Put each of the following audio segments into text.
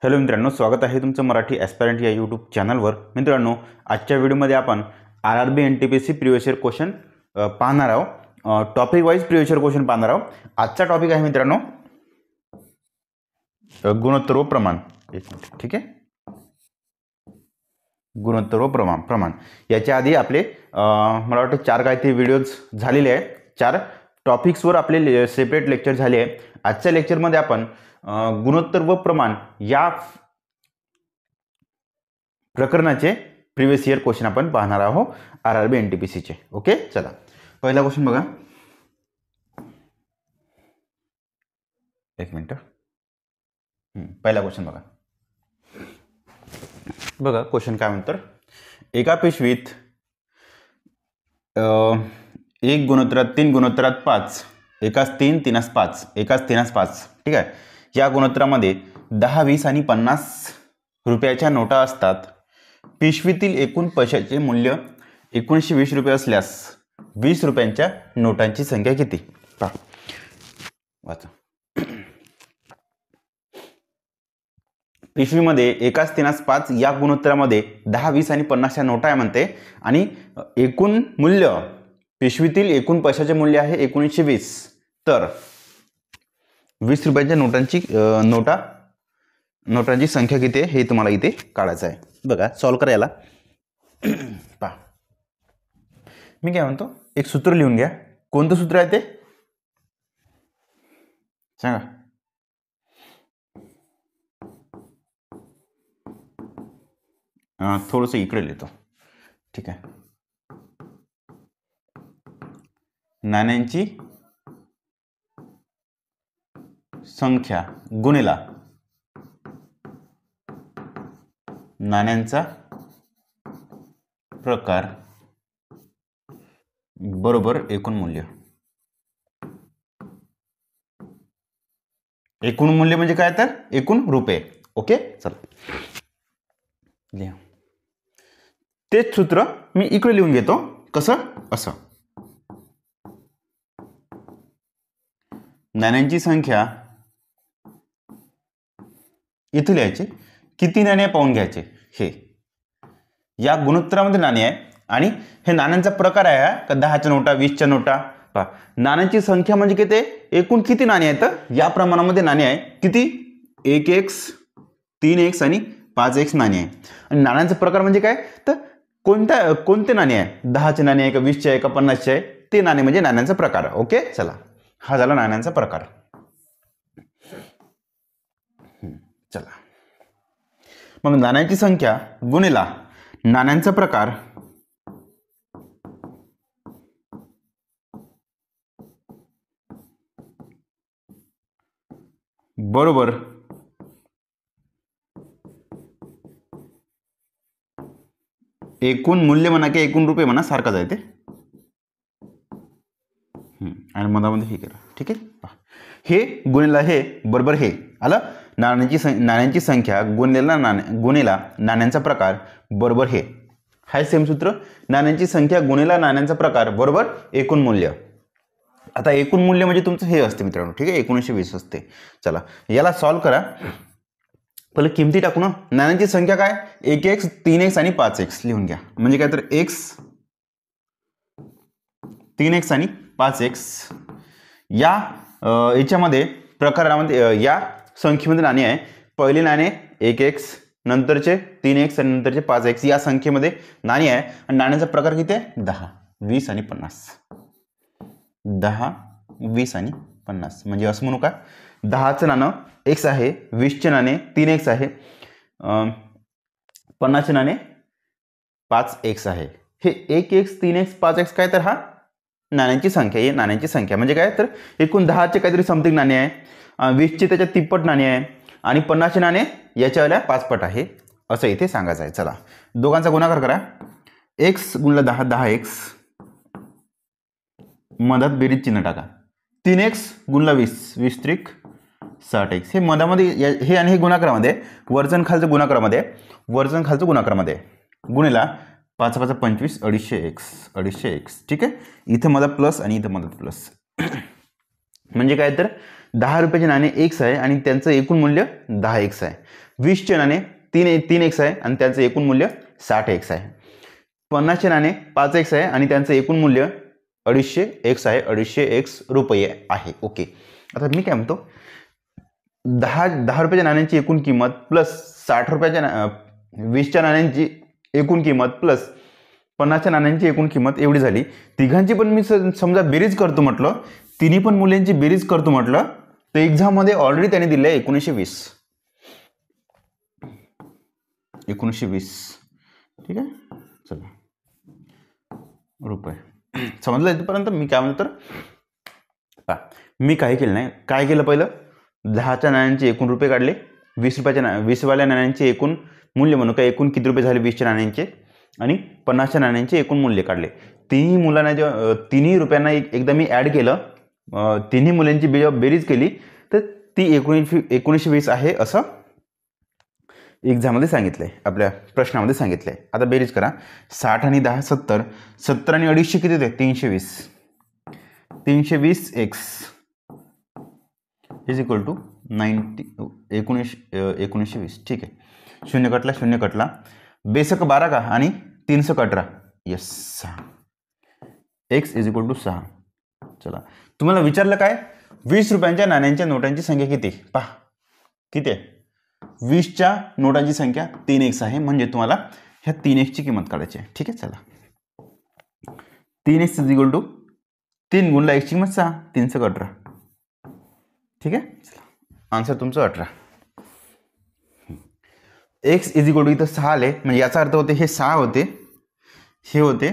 Hello मित्रांनो, स्वागत आहे तुमचं मराठी ॲस्पायरंट या यूट्यूब चॅनलवर। मित्रांनो, आजच्या व्हिडिओमध्ये आपण RRB NTPC previous year question पाहणार आहोत। Topic wise previous year question पाहणार आहोत। आजचा टॉपिक आहे मित्रांनो गुणोत्तर व प्रमाण। एक मिनिट, ठीक आहे। गुणोत्तर व प्रमाण याच्या आधी आपले मला वाटतं 4 काहीतरी व्हिडिओज झालेले आहेत। 4 टॉपिक्सवर आपले सेपरेट लेक्चर झाले आहे। आजच्या लेक्चरमध्ये आपण गुणोत्तर व प्रमाण या प्रकरणाचे प्रिव्हियस इयर क्वेश्चन आपण पाहणार आहोत RRB NTPC चे। ओके, चला पहिला क्वेश्चन बघा। एक मिनिट, पहिला क्वेश्चन बघा क्वेश्चन काय म्हणतं। एका पिशवीत 1 गुणोत्तरात 3 गुणोत्तरात 5 एकास 3 3 5 एकास 3 5, ठीक आहे। या गुणोत्तरामध्ये 10 20 आणि 50 रुपयाच्या नोटा असतात। पिशवीतील एकूण पैशाचे मूल्य 1920 रुपये असल्यास 20 रुपयांच्या नोटांची संख्या किती? पहा, वाचा। पिशवीमध्ये एकास 3 5 या गुणोत्तरामध्ये 10 20 आणि 50 च्या नोटा आहे म्हणते, आणि एकूण मूल्य पिशवीतील एकूण पैशाचे मूल्य आहे 1920। तर 20 रुपयांच्या नोटांची संख्या किती आहे हे तुम्हाला इथे काढायचं आहे। बघा, सॉल्व करायला पहा, मी काय म्हणतो, एक सूत्र लिहून घ्या। कोणतं सूत्र आहे ते सांगा। थोडंसं इकडे लिहितो, ठीक आहे। नाण्यांची संख्या गुणिला नाण्यांचा प्रकार बरोबर एकूण मूल्य। एकूण मूल्य म्हणजे काय, तर एकूण रुपये। ओके, चला लिहा। तेच सूत्र मी इकडे लिहून घेतो। कसं? असं, नाण्यांची संख्या इथे लिहायची, किती नाणे पाहून घ्यायचे। हे या गुणोत्तरामध्ये नाणे आहे, आणि हे नाण्यांचा प्रकार आहे का 10च्या नोटा 20च्या नोटा। पहा, नाण्यांची संख्या म्हणजे किती, एकूण किती नाणे आहेत या प्रमाणामध्ये नाणे आहे किती, 1x 3x आणि 5x नाणे आहे। आणि नाण्यांचा प्रकार म्हणजे काय, तर कोणते नाणे आहे, 10चे नाणे आहे का 20चे आहे का 50चे आहे, ते नाणे म्हणजे नाण्यांचा प्रकार। ओके, चला हा झाला नाण्यांचा प्रकार। चला मग नाण्यांची संख्या गुणिला नाण्यांचा प्रकार बरोबर एकूण मूल्य म्हणा की एकूण रुपये म्हणा सारखाच आहे ते। आणि मधामध्ये हे करा, ठीक आहे। हे गुणिला हे बरोबर हे आलं। नाण्यांची संख्या गुणिला नाण्यांचा प्रकार बरोबर हे हाय सेम सूत्र। नाण्यांची संख्या गुणिला नाण्यांचा प्रकार बरोबर एकूण मूल्य। आता एकूण मूल्य म्हणजे तुमचं हे असते मित्रांनो, ठीक आहे, 1920 असते। चला याला सॉल्व करा। पहिले किमती टाकू ना। नाण्यांची संख्या काय, 1x 3x आणि 5x लिहून घ्या। म्हणजे काय, तर x 3x आणि 5x या याच्यामध्ये प्रकारामध्ये या संख्येमध्ये नाणे आहे। पहिले नाणे 1x, नंतरचे 3x आणि नंतरचे 5x या संख्येमध्ये नाणे आहे। आणि नाण्याचा प्रकार किती आहे, 10 20 आणि 50। 10 20 आणि 50 म्हणजे असं म्हणू का, 10चं नाणं x आहे, 20चे नाणे 3x आहे, 50चे नाणे 5x आहे। हे 1x 3x 5x काय, तर हा नाण्यांची संख्या। हे नाण्यांची संख्या म्हणजे काय, तर एकूण 10चे काहीतरी समथिंग नाणे आहे, 20चे त्याच्या 3 पट नाणे आहे, आणि 50चे नाणे याच्यावाल्या 5 पट आहे, असं इथे सांगायचं आहे। चला दोघांचा गुणाकार करा। x गुणिला 10 10x, मधात बेरीज चिन्ह टाका। 3x गुणिला 20 20 त्रिक 60x। हे मधामध्ये हे आणि हे गुणाकारामध्ये, वरचण खालचं गुणाकारामध्ये गुणिला 5 5 25 250x, ठीक आहे। इथे मधात प्लस आणि इथे मधात प्लस म्हणजे काय, तर 10 रुपयाचे नाणे एक्स आहे आणि त्यांचं एकूण मूल्य 10 एक्स आहे. 20चे नाणे 3 एक्स आहे आणि त्यांचं एकूण मूल्य 60 एक्स आहे. 50चे नाणे 5 एक्स आहे आणि त्यांचं एकूण मूल्य 250 एक्स आहे, 250 एक्स रुपये आहे. ओके, आता मी काय म्हणतो, 10 रुपयाच्या नाण्यांची एकूण किंमत प्लस 60 रुपयाच्या 20च्या नाण्यांची एकूण किंमत प्लस 50च्या नाण्यांची एकूण किंमत एवढी झाली. तिघांची पण मी समजा बेरीज करतो म्हटलं, तिन्ही पण मूल्यांची बेरीज करतो म्हटलं, तर एक्झाममध्ये ऑलरेडी त्यांनी दिलं आहे 1920. 1920 ठीक आहे. चला रुपये समजलं इथपर्यंत. मी काय म्हणतो तर मी काही केलं नाही. काय केलं, पहिलं 10च्या नाण्यांचे एकूण रुपये काढले, 20वाल्या नाण्यांचे एकूण मूल्य म्हणू का, एकूण किती रुपये झाले 20च्या नाण्यांचे, आणि 50च्या नाण्यांचे एकूण मूल्य काढले. तिन्ही मुलांना जेव्हा तिन्ही रुपयांना एकदा मी ॲड केलं, तिन्ही मूल्यांची बेरीज केली, तर ती 1920 आहे असं एक्झाममध्ये सांगितलं आहे, आपल्या प्रश्नामध्ये सांगितलं आहे. आता बेरीज करा. 60 आणि 10 70, 70 आणि 250 किती होते, 320. 320 एक्स इज इक्वल टू 1920. ठीक आहे. 0 कटला 0 कटला, बेसक 12 का आणि 3 सक 18, yes 6. X is equal to 6. चला, तुम्हाला विचारलं काय, 20 रुपयांच्या नाण्यांच्या नोटांची संख्या किती, पहा किती आहे. 20च्या नोटांची संख्या 3x आहे, म्हणजे तुम्हाला ह्या 3x किंमत काढायची आहे. ठीक आहे. चला, 3x इज इक्वल टू 3 गुणला x ची किंमत 6, 3 सक 18. ठीक आहे. चला, आन्सर तुमचं 18. x इज इक्वल टू इथं 6 आले, म्हणजे याचा अर्थ होते हे 6 होते, हे होते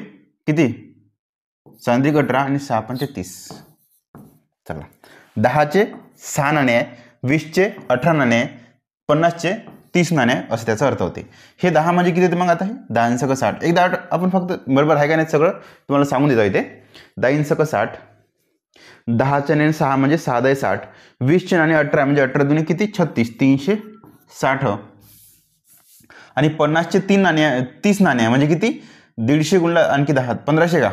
किती 6 18 आणि 6 पंचे 30. चला, 10चे 6 नाणे आहे, 20चे 18 नाणे आहे, 50चे 30 नाणे आहे, असं त्याचा अर्थ होते. हे 10 म्हणजे किती होते मग, आता हे 10 सक 60. एकदा आपण फक्त बरोबर आहे का नाही सगळं तुम्हाला सांगून देतो इथे. 10 सक 60, 10चे नाणे 6 म्हणजे 6 10 60, 20चे नाणे 18 म्हणजे 18 दुने किती 36, 360, आणि 50चे 30 नाणे म्हणजे किती 150 गुणला आणखी 10 1500 का.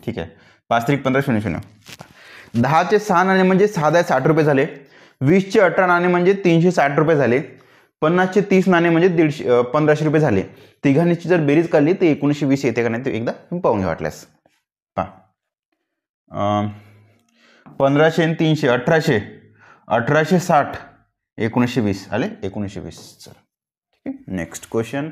ठीक आहे. 5 3 15 0 0. 10चे 6 नाणे म्हणजे 6 10 60 रुपये झाले, 20चे 18 नाणे म्हणजे 360 रुपये झाले, 50चे 30 नाणे म्हणजे 1500 रुपये झाले. तिघांची जर बेरीज काढली तर 1920 येते का नाही ते एकदा तुम्ही पाहून घ्या वाटल्यास. पहा 1500 आणि 300 1800, 1860, 1920 आले 1920. चला ठीक आहे. Next question.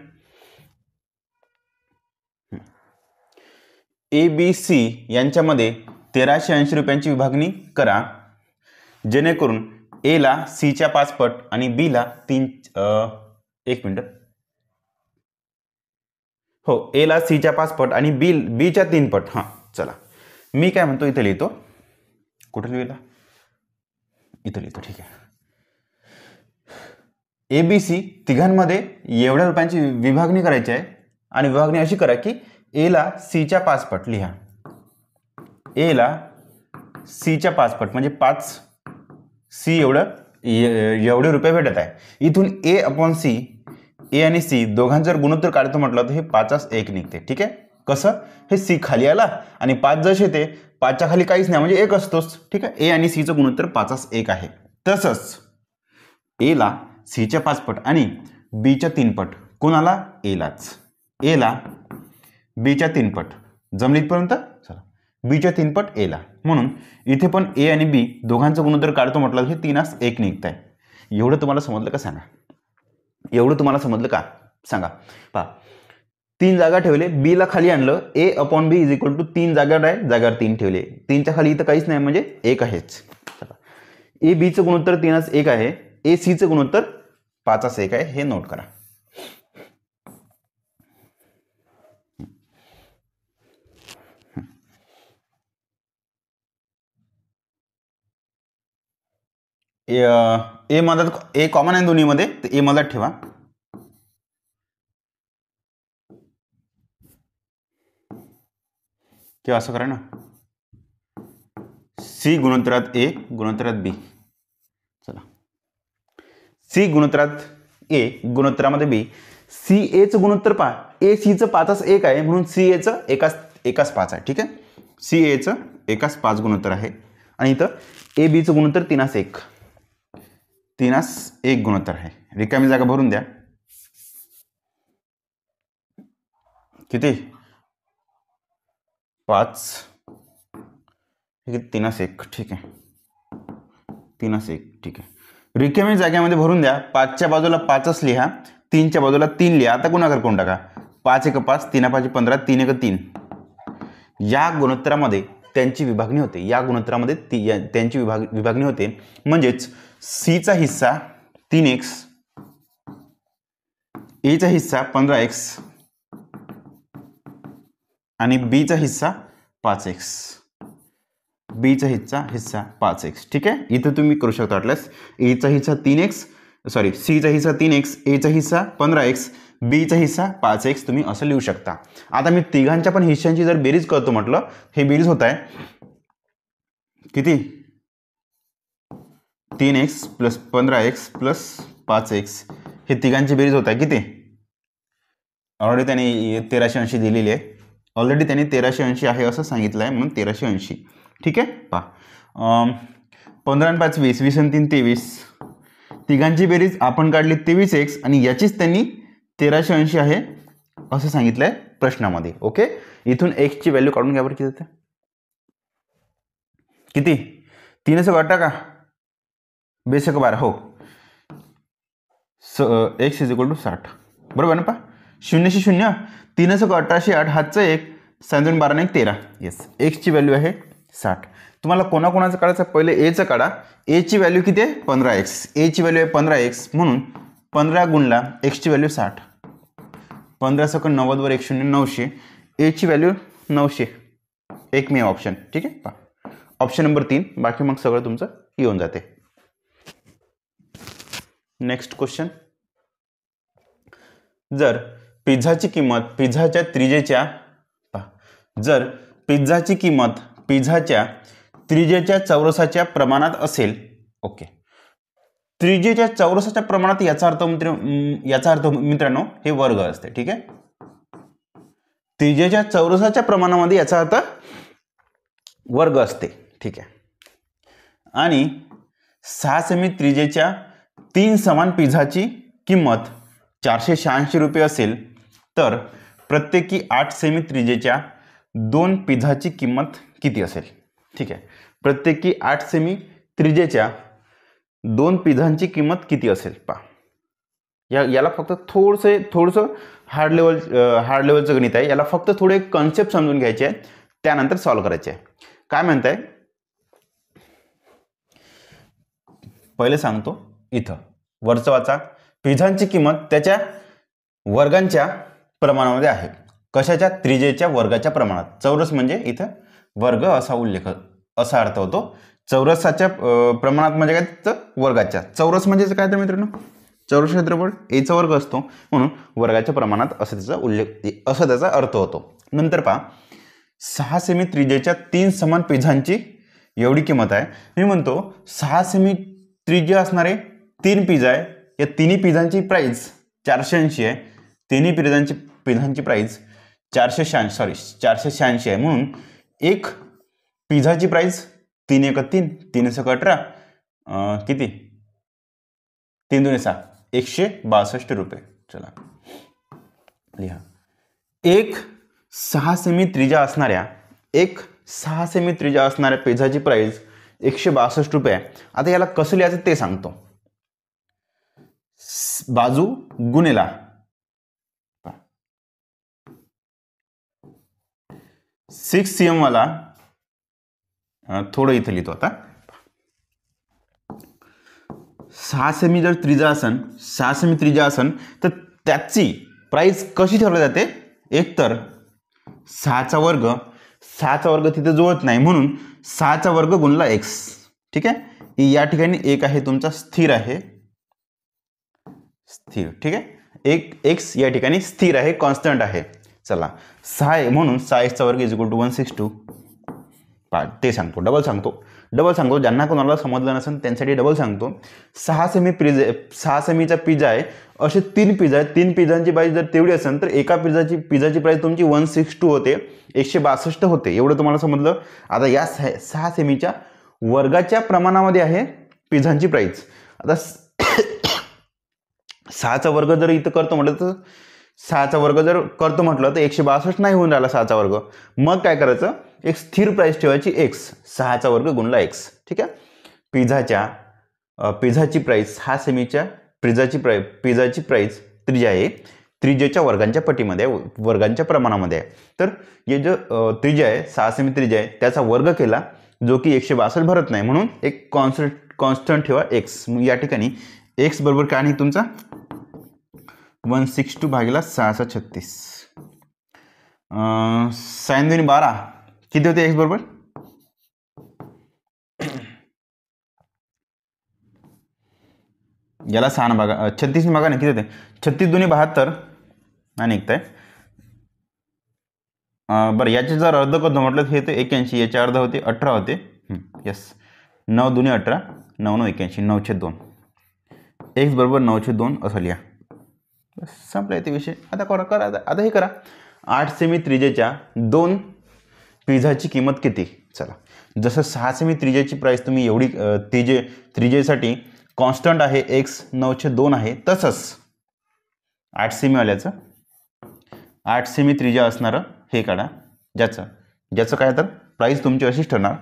ABC यांच्यामध्ये 1380 रुपयांची विभागणी करा, जेणेकरून A ला C च्या 5 पट आणि B ला 1 मिनिट, हो A ला C च्या 5 पट आणि B च्या 3 पट. हां चला, मी काय म्हणतो इथे लिहितो, कुठे लिहिला, इथे लिहितो. ठीक आहे. ABC तिघांमध्ये एवढ्या रुपयांची विभागणी करायची आहे, आणि विभागणी अशी करा की A ला C च्या 5 पट लिहा. A ला C च्या 5 पट म्हणजे 5 C एवढे रुपये भेटत आहे. इथून A अपॉन C, A आणि C दोघांचं जर गुणोत्तर काढतो म्हटलं तर हे 5 1 निघते. ठीक आहे. कसं, हे C खाली आला आणि 5 जसे येते 5च्या खाली काहीच नाही म्हणजे 1 असतोच. ठीक आहे. A आणि C चं गुणोत्तर 5 1 आहे. तसंच A ला C च्या 5 पट आणि B च्या 3 पट. कोणाला, A लाच. A ला B च्या 3 पट जमलीतपर्यंत. चला, B च्या 3 पट A ला, म्हणून इथे पण A आणि B दोघांचं गुणोत्तर काढतो म्हटलं हे 3 1 निघत आहे. एवढं तुम्हाला समजलं का सांगा, एवढं तुम्हाला समजलं का सांगा. पहा 3 जागा ठेवले, B ला खाली आणलं, A upon B is equal to 3 जागा आहे, जागावर 3 ठेवले, 3च्या खाली इथं काहीच नाही म्हणजे 1 आहेच. A B चं गुणोत्तर 3 1 आहे, A C चं गुणोत्तर 5 1 आहे, हे नोट करा. ए मधात ए कॉमन आहे दोन्हीमध्ये, तर ए मधात ठेवा. किंवा असं करा ना, सी गुणोत्तरात ए गुणोत्तरात बी. चला, सी गुणोत्तरात ए गुणोत्तरामध्ये बी. सी एचं गुणोत्तर पहा, ए सीचं 5 1 आहे म्हणून सी एचं एकाच 5 आहे. ठीक आहे. सी एचं एकाच 5 गुणोत्तर आहे आणि इथं ए बीचं गुणोत्तर 3:1. 3:1 गुणोत्तर आहे. रिकामी जागा भरून द्या. किती? 5. ठीक आहे, 3:1. ठीक आहे, 3:1. ठीक आहे, रिकामी जागेमध्ये भरून द्या. 5च्या बाजूला 5च लिहा, 3च्या बाजूला 3 लिहा. आता गुणाकार करून टाका. 5 × 5, 3 × 5 = 15, 3 × 3. या गुणोत्तरामध्ये त्यांची विभागणी होते. या गुणोत्तरामध्ये त्यांची विभागणी होते. म्हणजेच सीचा हिस्सा 3x, एचा हिस्सा 15x आणि बीचा हिस्सा 5x. बीचा हिस्सा 5x. ठीक आहे, इथं तुम्ही करू शकता वाटल्यास एचा हिस्सा 3x, सॉरी सीचा हिस्सा 3x, एचा हिस्सा 15x, बीचा हिस्सा 5x तुम्ही असं लिहू शकता. आता मी तिघांच्या पण हिस्स्यांची जर बेरीज करतो म्हटलं, हे बेरीज होत आहे किती? 3x + 15x + 5x. हे तिघांची बेरीज होत आहे किती? ऑलरेडी त्याने 1380 दिलेली आहे. ऑलरेडी त्याने 1380 आहे असं सांगितलं आहे, म्हणून 1380. ठीक आहे, पहा 15 आणि 5 20, 20 आणि 3 23. तिघांची बेरीज आपण काढली 23x आणि याचीच त्यांनी 1380 आहे असं सांगितलं आहे प्रश्नामध्ये. ओके, इथून x ची व्हॅल्यू काढून घ्या बरं. किती होते? किती? 3/8 का? बेस 12. हो, x = 60. बरोबर ना? पहा 0 शी 0, 3/8 = 8, हातचं 1, 7 12 1 13. येस, x ची व्हॅल्यू आहे 60. तुम्हाला कोणाकोणाचं काढायचं? पहिले एचं काढा. ए ची व्हॅल्यू किती आहे? 15x. ए ची व्हॅल्यू आहे 15x, म्हणून 15 गुणला x ची व्हॅल्यू 60. 15 × 90 वर 1 0, 900. ए ची व्हॅल्यू 900. एकमेव ऑप्शन. ठीक आहे, पहा ऑप्शन नंबर 3. बाकी मग सगळं तुमचं येऊन जाते. Next question. जर पिझ्झाची किंमत पिझ्झाच्या त्रिज्येच्या जर पिझ्झाची किंमत पिझ्झाच्या त्रिज्येच्या चौरसाच्या प्रमाणात असेल. ओके, त्रिज्येच्या चौरसाच्या प्रमाणात याचा अर्थ मित्रांनो हे वर्ग असते. ठीक आहे, त्रिज्येच्या चौरसाच्या प्रमाणामध्ये याचा अर्थ वर्ग असते. ठीक आहे, आणि 6 सेमी त्रिज्येच्या 3 समान पिझ्झाची किंमत 486 रुपये असेल तर प्रत्येकी 8 सेमी त्रिज्येच्या 2 पिझ्झाची किंमत किती असेल? ठीक आहे, प्रत्येकी 8 सेमी त्रिज्येच्या 2 पिझ्झांची किंमत किती असेल? पहा, याला फक्त थोडंसं हार्ड लेवलचं गणित आहे. याला फक्त थोडे कॉन्सेप्ट समजून घ्यायचे आहे, त्यानंतर सॉल्व्ह करायचे आहे. काय म्हणताय? पहिले सांगतो. इथं वरचं वाचा. पिझ्झांची किंमत त्याच्या वर्गांच्या प्रमाणामध्ये आहे. कशाच्या? त्रिज्येच्या वर्गाच्या प्रमाणात. चौरस म्हणजे इथं वर्ग असा अर्थ होतो. चौरसाच्या प्रमाणात म्हणजे काय? तर वर्गाच्या. चौरस म्हणजे काय तर मित्रांनो? चौरस क्षेत्रफळ एचा वर्ग असतो, म्हणून वर्गाच्या प्रमाणात असं त्याचा अर्थ होतो. नंतर पहा, 6 सेमी त्रिज्येच्या 3 समान पिझ्झांची एवढी किंमत आहे. मी म्हणतो 6 सेमी त्रिज्या असणारे 3 पिझ्झा आहे. या तिन्ही पिझ्झांची प्राइस 480 आहे. तिन्ही पिझ्झांची प्राइस 486 आहे. म्हणून एक पिझ्झाची प्राइस 3 × 3, 3 × 18 किती? 3 × 2 = 6, 162 रुपये. चला लिहा. एक 6 सेमी त्रिज्या असणाऱ्या पिझ्झाची प्राइस 162 रुपये आहे. आता याला कसं लिहायचं ते सांगतो. बाजू गुणेला 6 cm वाला थोडं इथं लिहितो. आता 6 सेमी जर त्रिज्या असन तर त्याची प्राइस कशी ठरवली जाते? एक तर 6चा वर्ग तिथे जुळत नाही, म्हणून 6चा वर्ग गुणला x. ठीक आहे, या ठिकाणी एक आहे तुमचा स्थिर आहे. ठीक आहे, एक x या ठिकाणी स्थिर आहे, कॉन्स्टंट आहे. चला 6 आहे, म्हणून 6x वर्ग = 162. ते सांगतो, डबल सांगतो. ज्यांना कोणाला समजलं नसेल त्यांच्यासाठी डबल सांगतो. 6 सेमीचा पिझ्झा आहे. असे 3 पिझ्झा आहेत. 3 पिझ्झांची प्राइस जर तेवढी असेल तर एका पिझ्झाची प्राइस तुमची 162 होते, 162 होते. एवढं तुम्हाला समजलं. आता या 6 सेमीच्या वर्गाच्या प्रमाणामध्ये आहे पिझ्झांची प्राइस. आता 6चा वर्ग जर इथं करतो म्हटलं तर 6चा वर्ग जर करतो म्हटलं तर 162 नाही होऊन राहिला 6चा वर्ग. मग काय करायचं, एक स्थिर प्राइस ठेवायची x, 6चा वर्ग गुणला x. ठीक आहे. पिझ्झाची प्राइस 6 सेमीच्या पिझ्झाची प्राइस त्रिज्या आहे, त्रिज्येच्या वर्गांच्या पटीमध्ये वर्गांच्या प्रमाणामध्ये आहे. तर हे जो त्रिज्या आहे 6 सेमी त्रिज्या आहे त्याचा वर्ग केला जो की 162 भरत नाही, म्हणून एक कॉन्स्टंट ठेवा x. मग या ठिकाणी x बरोबर काय नाही तुमचा 162 भागिला 636. साइन 2 12 किती होते x बरोबर, याला 6 बघा 36 बघा ना किती होते, 36 2 72 आणि एक आहे. बरं याचे जर अर्ध करतो म्हटलं हे ते 81, याचे अर्ध होते 18 होते. यस, 9 2 18, 9 9 81, 9/2. x बरोबर 9/2 असं लिहा. संपला ते विषय. आता करा आता हे करा. 8 सेमी त्रिज्येच्या 2 पिझ्झाची किंमत किती. चला, जसं 6 सेमी त्रिज्येची प्राइस तुम्ही एवढी त्रिज्येसाठी कॉन्स्टंट आहे x 9/2 आहे, तसंच 8 सेमीवाल्याचं 8 सेमी त्रिज्या असणारं हे काढा, ज्याचं काय तर प्राइस तुमची अशीच ठरणार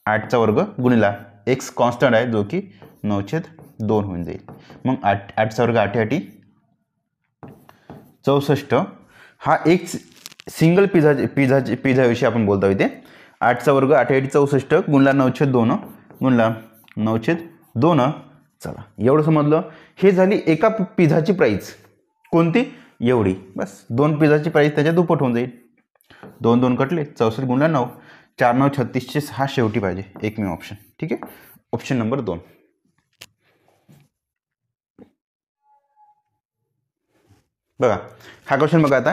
8चा वर्ग गुणिला x कॉन्स्टंट आहे जो की 9/2 होऊन जाईल. मग 8चा वर्ग 8 8 64. हा एक सिंगल पिझ्झाविषयी आपण बोलतो इथे. 8चा वर्ग 8 8 64 गुणला 9/2 गुणला 9/2. चला, एवढं समजलं. हे झाली एका पिझ्झाची प्राइस, कोणती एवढी. बस 2 पिझ्झाची प्राइस त्याच्या दुप्पट होऊन जाईल. 2 2 कटले, 64 गुणला 9, 4 9 36 हा शेवटी पाहिजे एकमेव ऑप्शन. ठीक आहे, ऑप्शन नंबर 2. बघा हा क्वेश्चन बघा. आता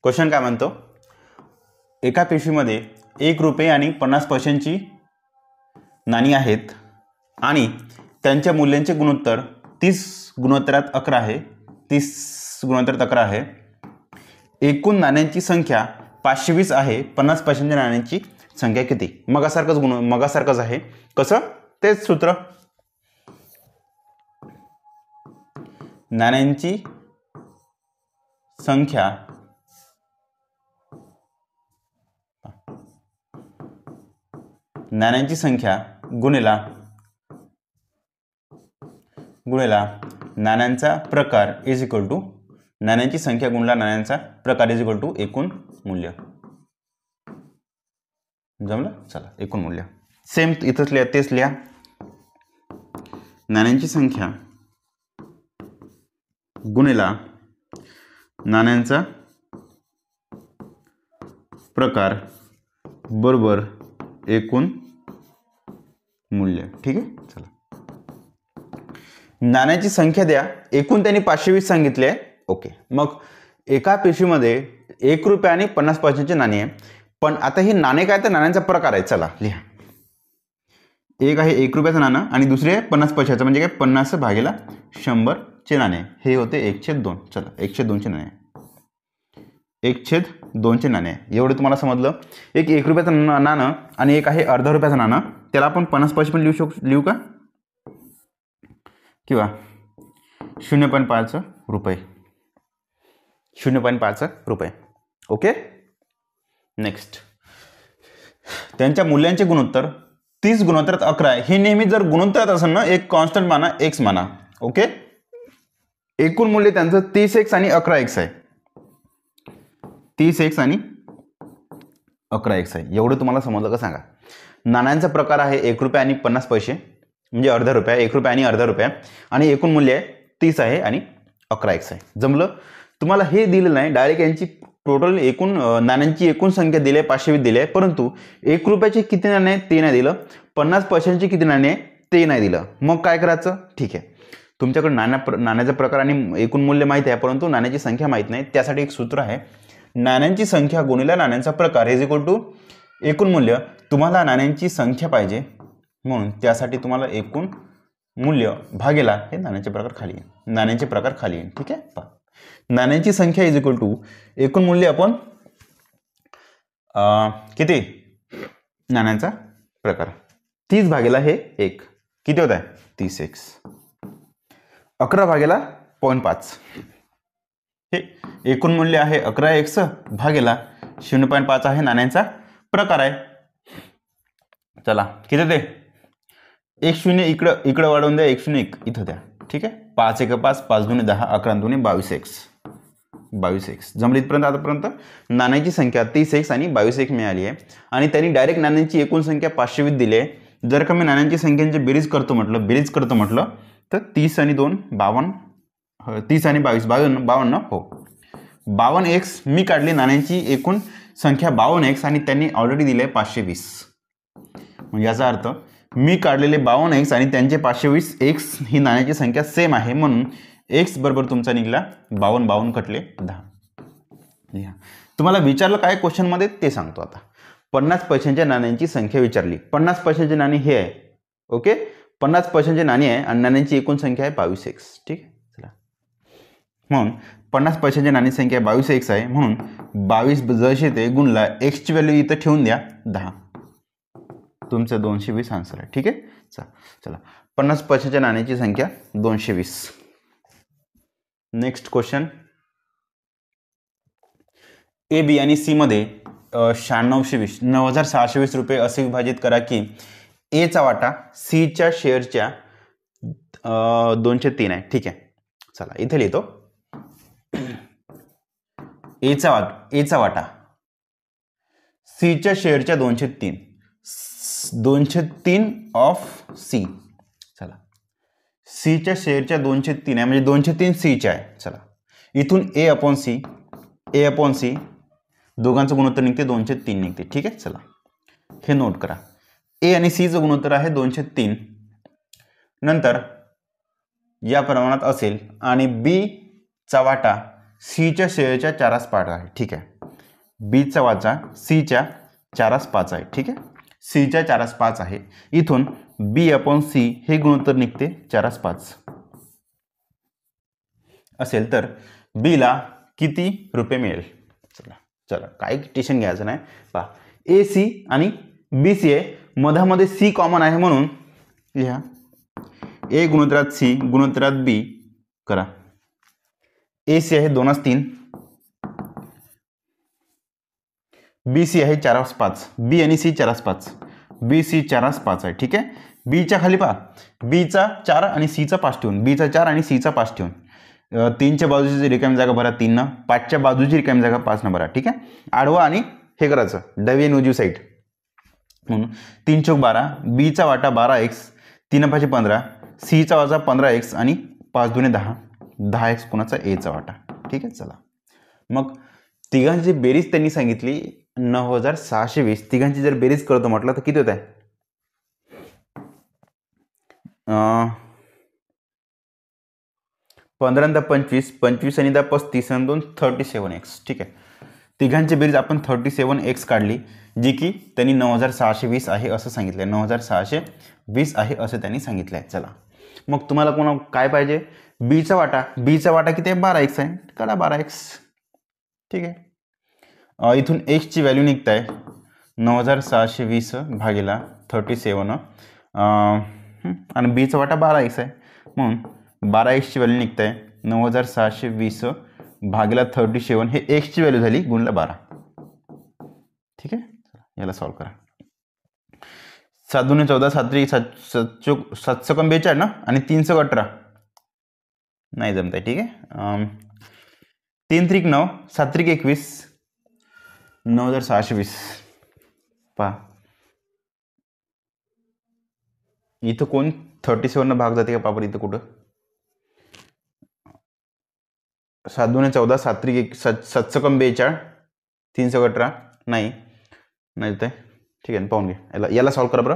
क्वेश्चन काय म्हणतो, एका पिशवीमध्ये 1 रुपये आणि 50 पैशांची नाणी आहेत आणि त्यांच्या मूल्यांचे गुणोत्तर 30 गुणोत्तरात 11 आहे. 30 गुणोत्तरात 11 आहे. एकूण नाण्यांची संख्या 520 आहे. 50 पैशांच्या नाण्यांची संख्या किती. मगासारखंच आहे. कसं, तेच सूत्र. नाण्यांची संख्या गुणिला नाण्यांचा प्रकार इज इक्वल टू नाण्यांची संख्या गुणिला नाण्यांचा प्रकार इज इक्वल टू एकूण मूल्य. जमलं. चला, एकूण मूल्य सेम इथंच लिहा, तेच लिहा. नाण्यांची संख्या गुणिला नाण्यांचा प्रकार बरोबर एकूण मूल्य. ठीक आहे. चला, नाण्यांची संख्या द्या. एकूण त्यांनी 520 सांगितले आहे. ओके. मग एका पिशवीमध्ये 1 रुपये आणि 50 पैशांचे नाणे आहे. पण आता हे नाणे काय, तर नाण्यांचा प्रकार आहे. चला लिहा. एक आहे 1 रुपयाचं नाणं आणि दुसरे आहे 50 पैशाचं, म्हणजे काय 50 भागिला 100चे नाणे. हे होते 1/2. चला, 1/2चे नाणे, 1/2चे नाणे. एवढं तुम्हाला समजलं. एक 1 रुपयाचं नाणं आणि एक आहे अर्धा रुपयाचं नाणं, त्याला आपण 50 पैसे पण लिहू का, किंवा 0.5 रुपये, 0.5 रुपये. ओके. नेक्स्ट, त्यांच्या मूल्यांचे गुणोत्तर 30 गुणोत्तरात 11 आहे. हे नेहमी जर गुणोत्तरात असेल ना, एक कॉन्स्टंट माना, x माना. ओके. एकूण मूल्य त्यांचं 30x आणि 11x आहे. 30x आणि 11x आहे. एवढं तुम्हाला समजलं का सांगा. नाण्यांचा प्रकार आहे 1 रुपये आणि 50 पैसे, म्हणजे अर्धा रुपया, 1 रुपया आणि अर्धा रुपया, आणि एकूण मूल्य आहे 30 आहे आणि 11x आहे. जमलं. तुम्हाला हे दिलं नाही डायरेक्ट, यांची टोटल एकूण नाण्यांची एकूण संख्या दिली आहे 520 दिली आहे, परंतु 1 रुपयाचे किती नाणे ते नाही दिलं, 50 पैशांची किती नाणे ते नाही दिलं. मग काय करायचं. ठीक आहे, तुमच्याकडे नाण्याचा प्रकार आणि एकूण मूल्य माहिती आहे, परंतु नाण्याची संख्या माहीत नाही. त्यासाठी एक सूत्र आहे, नाण्यांची संख्या गुणिला नाण्यांचा प्रकार इज इक्वल टू एकूण मूल्य. तुम्हाला नाण्यांची संख्या पाहिजे म्हणून त्यासाठी तुम्हाला एकूण मूल्य भागेला हे नाण्यांचे प्रकार खाली आहे. नाण्यांचे प्रकार खाली आहे. ठीक आहे. पहा, नाण्यांची संख्या इज इक्वल टू एकूण मूल्य आपण किती नाण्यांचा प्रकार. 30 भागेला हे 1 किती होत आहे 30x. 11 भागेला 0.5 हे एकूण मूल्य आहे 11x भागेला 0.5 आहे नाण्यांचा प्रकार आहे. चला किती ते 1 इकडं वाढवून द्या 1 इथं द्या. ठीक आहे 5 1 5 5 2 10 11 2 22x जमली इथपर्यंत. आतापर्यंत नाण्यांची संख्या 30x आणि 22x मिळाली आहे आणि त्यांनी डायरेक्ट नाण्यांची एकूण संख्या 520 दिली आहे. जर का मी नाण्यांची संख्यांची बेरीज करतो म्हटलं तर 30 आणि 2 52 30 आणि 22 52 हो 52x मी काढली नाण्यांची एकूण संख्या 52x आणि त्यांनी ऑलरेडी दिले 520. म्हणजे याचा अर्थ मी काढलेले 52x आणि त्यांचे 520x ही नाण्याची संख्या सेम आहे म्हणून x बरोबर तुमचा निघाला 52 कटले 10. लिहा. तुम्हाला विचारलं काय क्वेश्चन मध्ये ते सांगतो आता. 50 पैशांच्या नाण्यांची संख्या विचारली. 50 पैशांचे नाणी हे आहे. ओके 50 पैशांचे नाणी आहे आणि नाण्यांची एकूण संख्या आहे 22x. ठीक आहे चला म्हणून 50 पैशांच्या नाणी संख्या 22x आहे म्हणून 22 जसे ते गुणला x ची व्हॅल्यू इथं ठेवून द्या 10. तुमचं 220 आन्सर आहे. ठीक आहे चला 50 पैशांच्या नाण्याची संख्या 220. Next question. ए बी आणि सी मध्ये 9620 रुपये असे विभाजित करा की ए चा वाटा सी च्या शेअरच्या 203 आहे. ठीक आहे चला इथे लिहितो. ए चा वाटा सी च्या शेअरच्या 203 ऑफ सी. चला सी च्या शेअरच्या 203 आहे म्हणजे 203 सी च्या आहे. चला इथून ए अपॉन सी दोघांचं गुणोत्तर निघते 203 निघते. ठीक आहे चला हे नोट करा. ए आणि सी चं गुणोत्तर आहे 203 नंतर या प्रमाणात असेल आणि बी चा वाटा सी च्या शेअरच्या 4/5 आहे. ठीक आहे बी चा वाटा सी च्या 4/5 आहे. ठीक आहे सी च्या 4/5 आहे. इथून बी अपॉन सी हे गुणोत्तर निघते 4/5 असेल तर बी ला किती रुपये मिळेल. चला काही टेन्शन घ्यायचं नाही. पहा ए सी आणि बी सी आहे मधामध्ये सी कॉमन आहे म्हणून लिहा ए गुणोत्तरात सी गुणोत्तरात बी करा. ए सी आहे 2/3 बी सी आहे 4/5 बी आणि सी 4/5 बी सी 4/5 आहे. ठीक आहे बीच्या खाली पहा बीचा 4 आणि सीचा 5 ठेवून बीचा 4 आणि सीचा 5 ठेवून 3च्या बाजूची रिकामी जागा भरा 3 न 5च्या बाजूची रिकामी जागा 5 न भरा. ठीक आहे आडवा आणि हे करायचं डावी आणि उजवी साईड म्हणून 3 चौक 12 बीचा वाटा 12x 3 5 15 सीचा वाटा 15x आणि 5 2 10 10x कोणाचा एचा वाटा. ठीक आहे चला मग तिघांची बेरीज त्यांनी सांगितली 9620. तिघांची जर बेरीज करतो म्हटलं तर किती होत आहे 15 आणि 25 25 आणि 35 आणि 2 37x. ठीक आहे तिघांची बेरीज आपण 37x काढली जी की त्यांनी 9620 आहे असं सांगितलंय 9620 आहे असं त्यांनी सांगितलंय. चला मग तुम्हाला कोणा काय पाहिजे बीचा वाटा किती आहे 12x आहे काढा 12x. ठीक आहे इथून x ची व्हॅल्यू निघत आहे 9620 भागेला 37 आणि बीचा वाटा 12x आहे म्हणून 12x ची व्हॅल्यू निघत आहे 9620 भागेला 37 हे x ची व्हॅल्यू झाली गुणला 12. ठीक आहे याला सॉल्व करा. 7 2 14 7 3 7 कम 42 ना आणि 3 18 नाही जमत आहे. ठीक आहे 3 3 9 7 3 21 9620 पहा इथं कोण 37 न भाग जाते का पापर इथं कुठं 7 2 14 7 3 7 कम 42 3 18 नाही येत आहे. ठीक आहे पाहून घ्या याला सॉल्व करा बरं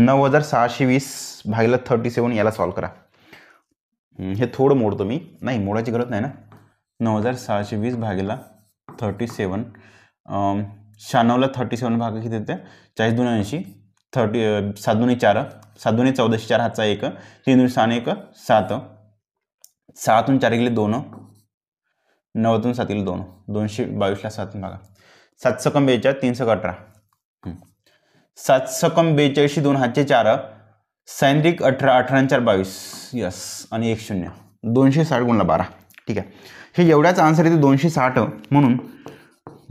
9620 भागीला 37 याला सॉल्व करा. हे थोडं मोडतो मी नाही मोडायची गरज नाही ना 9620 भागीला 37 96ला 37 भाग किती येते 40 2 80 7 2 4 7 2 14 4 हातचा 1 3 2 6 1 7 7 4 गेले 2 9 7 गेले 2 222ला 7 भागा 7 कम 42 3 18 7 सकम 42 2 हातचे 4 सैद्रिक 18 18 4 22 यस आणि 1 0 260 गुणला 12 ठीक आहे. हे एवढ्याच आन्सर येते 260 म्हणून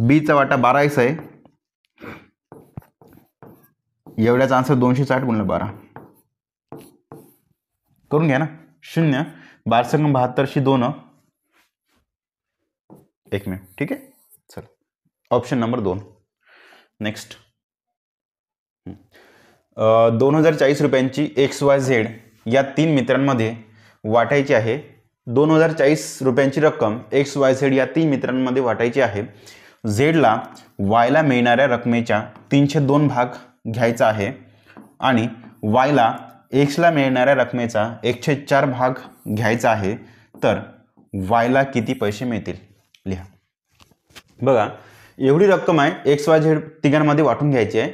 बीचा वाटा 12x आहे. एवढ्याचा आन्सर 260 गुणला 12 करून घ्या ना. 0 12 सकम 72 2 1 मिनिट ठीक आहे. चल ऑप्शन नंबर 2. नेक्स्ट 2040 रुपयांची XYZ या 3 मित्रांमध्ये वाटायची आहे. 2040 रुपयांची रक्कम XYZ या 3 मित्रांमध्ये वाटायची आहे. झेडला वायला मिळणाऱ्या रकमेच्या 302 भाग घ्यायचा आहे आणि वायला एक्सला मिळणाऱ्या रकमेचा 104 भाग घ्यायचा आहे. तर वायला किती पैसे मिळतील लिहा. बघा एवढी रक्कम आहे XYZ तिघांमध्ये वाटून घ्यायची आहे.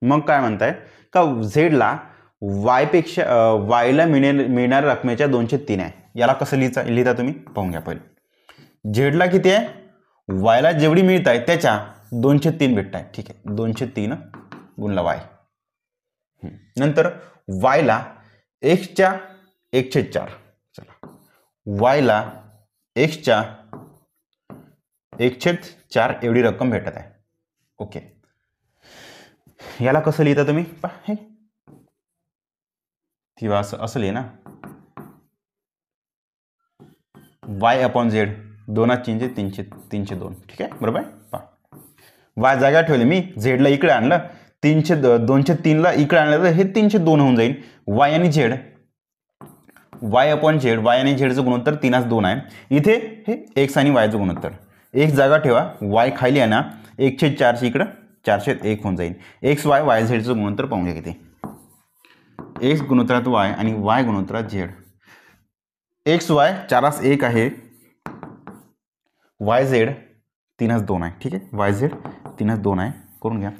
मग काय म्हणताय का झेडला वायपेक्षा वायला मिळणाऱ्या रकमेच्या 203 आहे. याला कसं लिहिता तुम्ही पाहून घ्या. पहिले झेडला किती आहे वायला जेवढी मिळत आहे त्याच्या 203 भेटत आहे ठीक आहे. 203 गुणला वाय. नंतर वायला एक्सच्या 104 चला वायला एक्सच्या 104 एवढी रक्कम भेटत आहे. ओके याला कसं लिहिता तुम्ही हे किंवा असं लिहि ना वाय अपॉन झेड 2 302 ठीक आहे बरोबर आहे. वाय जागा ठेवले मी झेडला इकडे आणलं 203ला इकडे आणलं तर हे 302 होऊन जाईल. वाय आणि Z Y upon Z Y आणि झेडचं गुणोत्तर 3:2 आहे. इथे हे एक्स आणि वायचं गुणोत्तर एक जागा ठेवा वाय खाली आणा 104 इकडं 401 होऊन जाईल. एक्स वाय वाय झेडचं गुणोत्तर पाहून घ्या किती. एक्स गुणोत्तरात वाय आणि वाय गुणोत्तरात झेड. एक्स वाय 4:1 आहे. वाय झेड 3:2 आहे ठीक आहे. वाय झेड 3:2 आहे करून घ्या.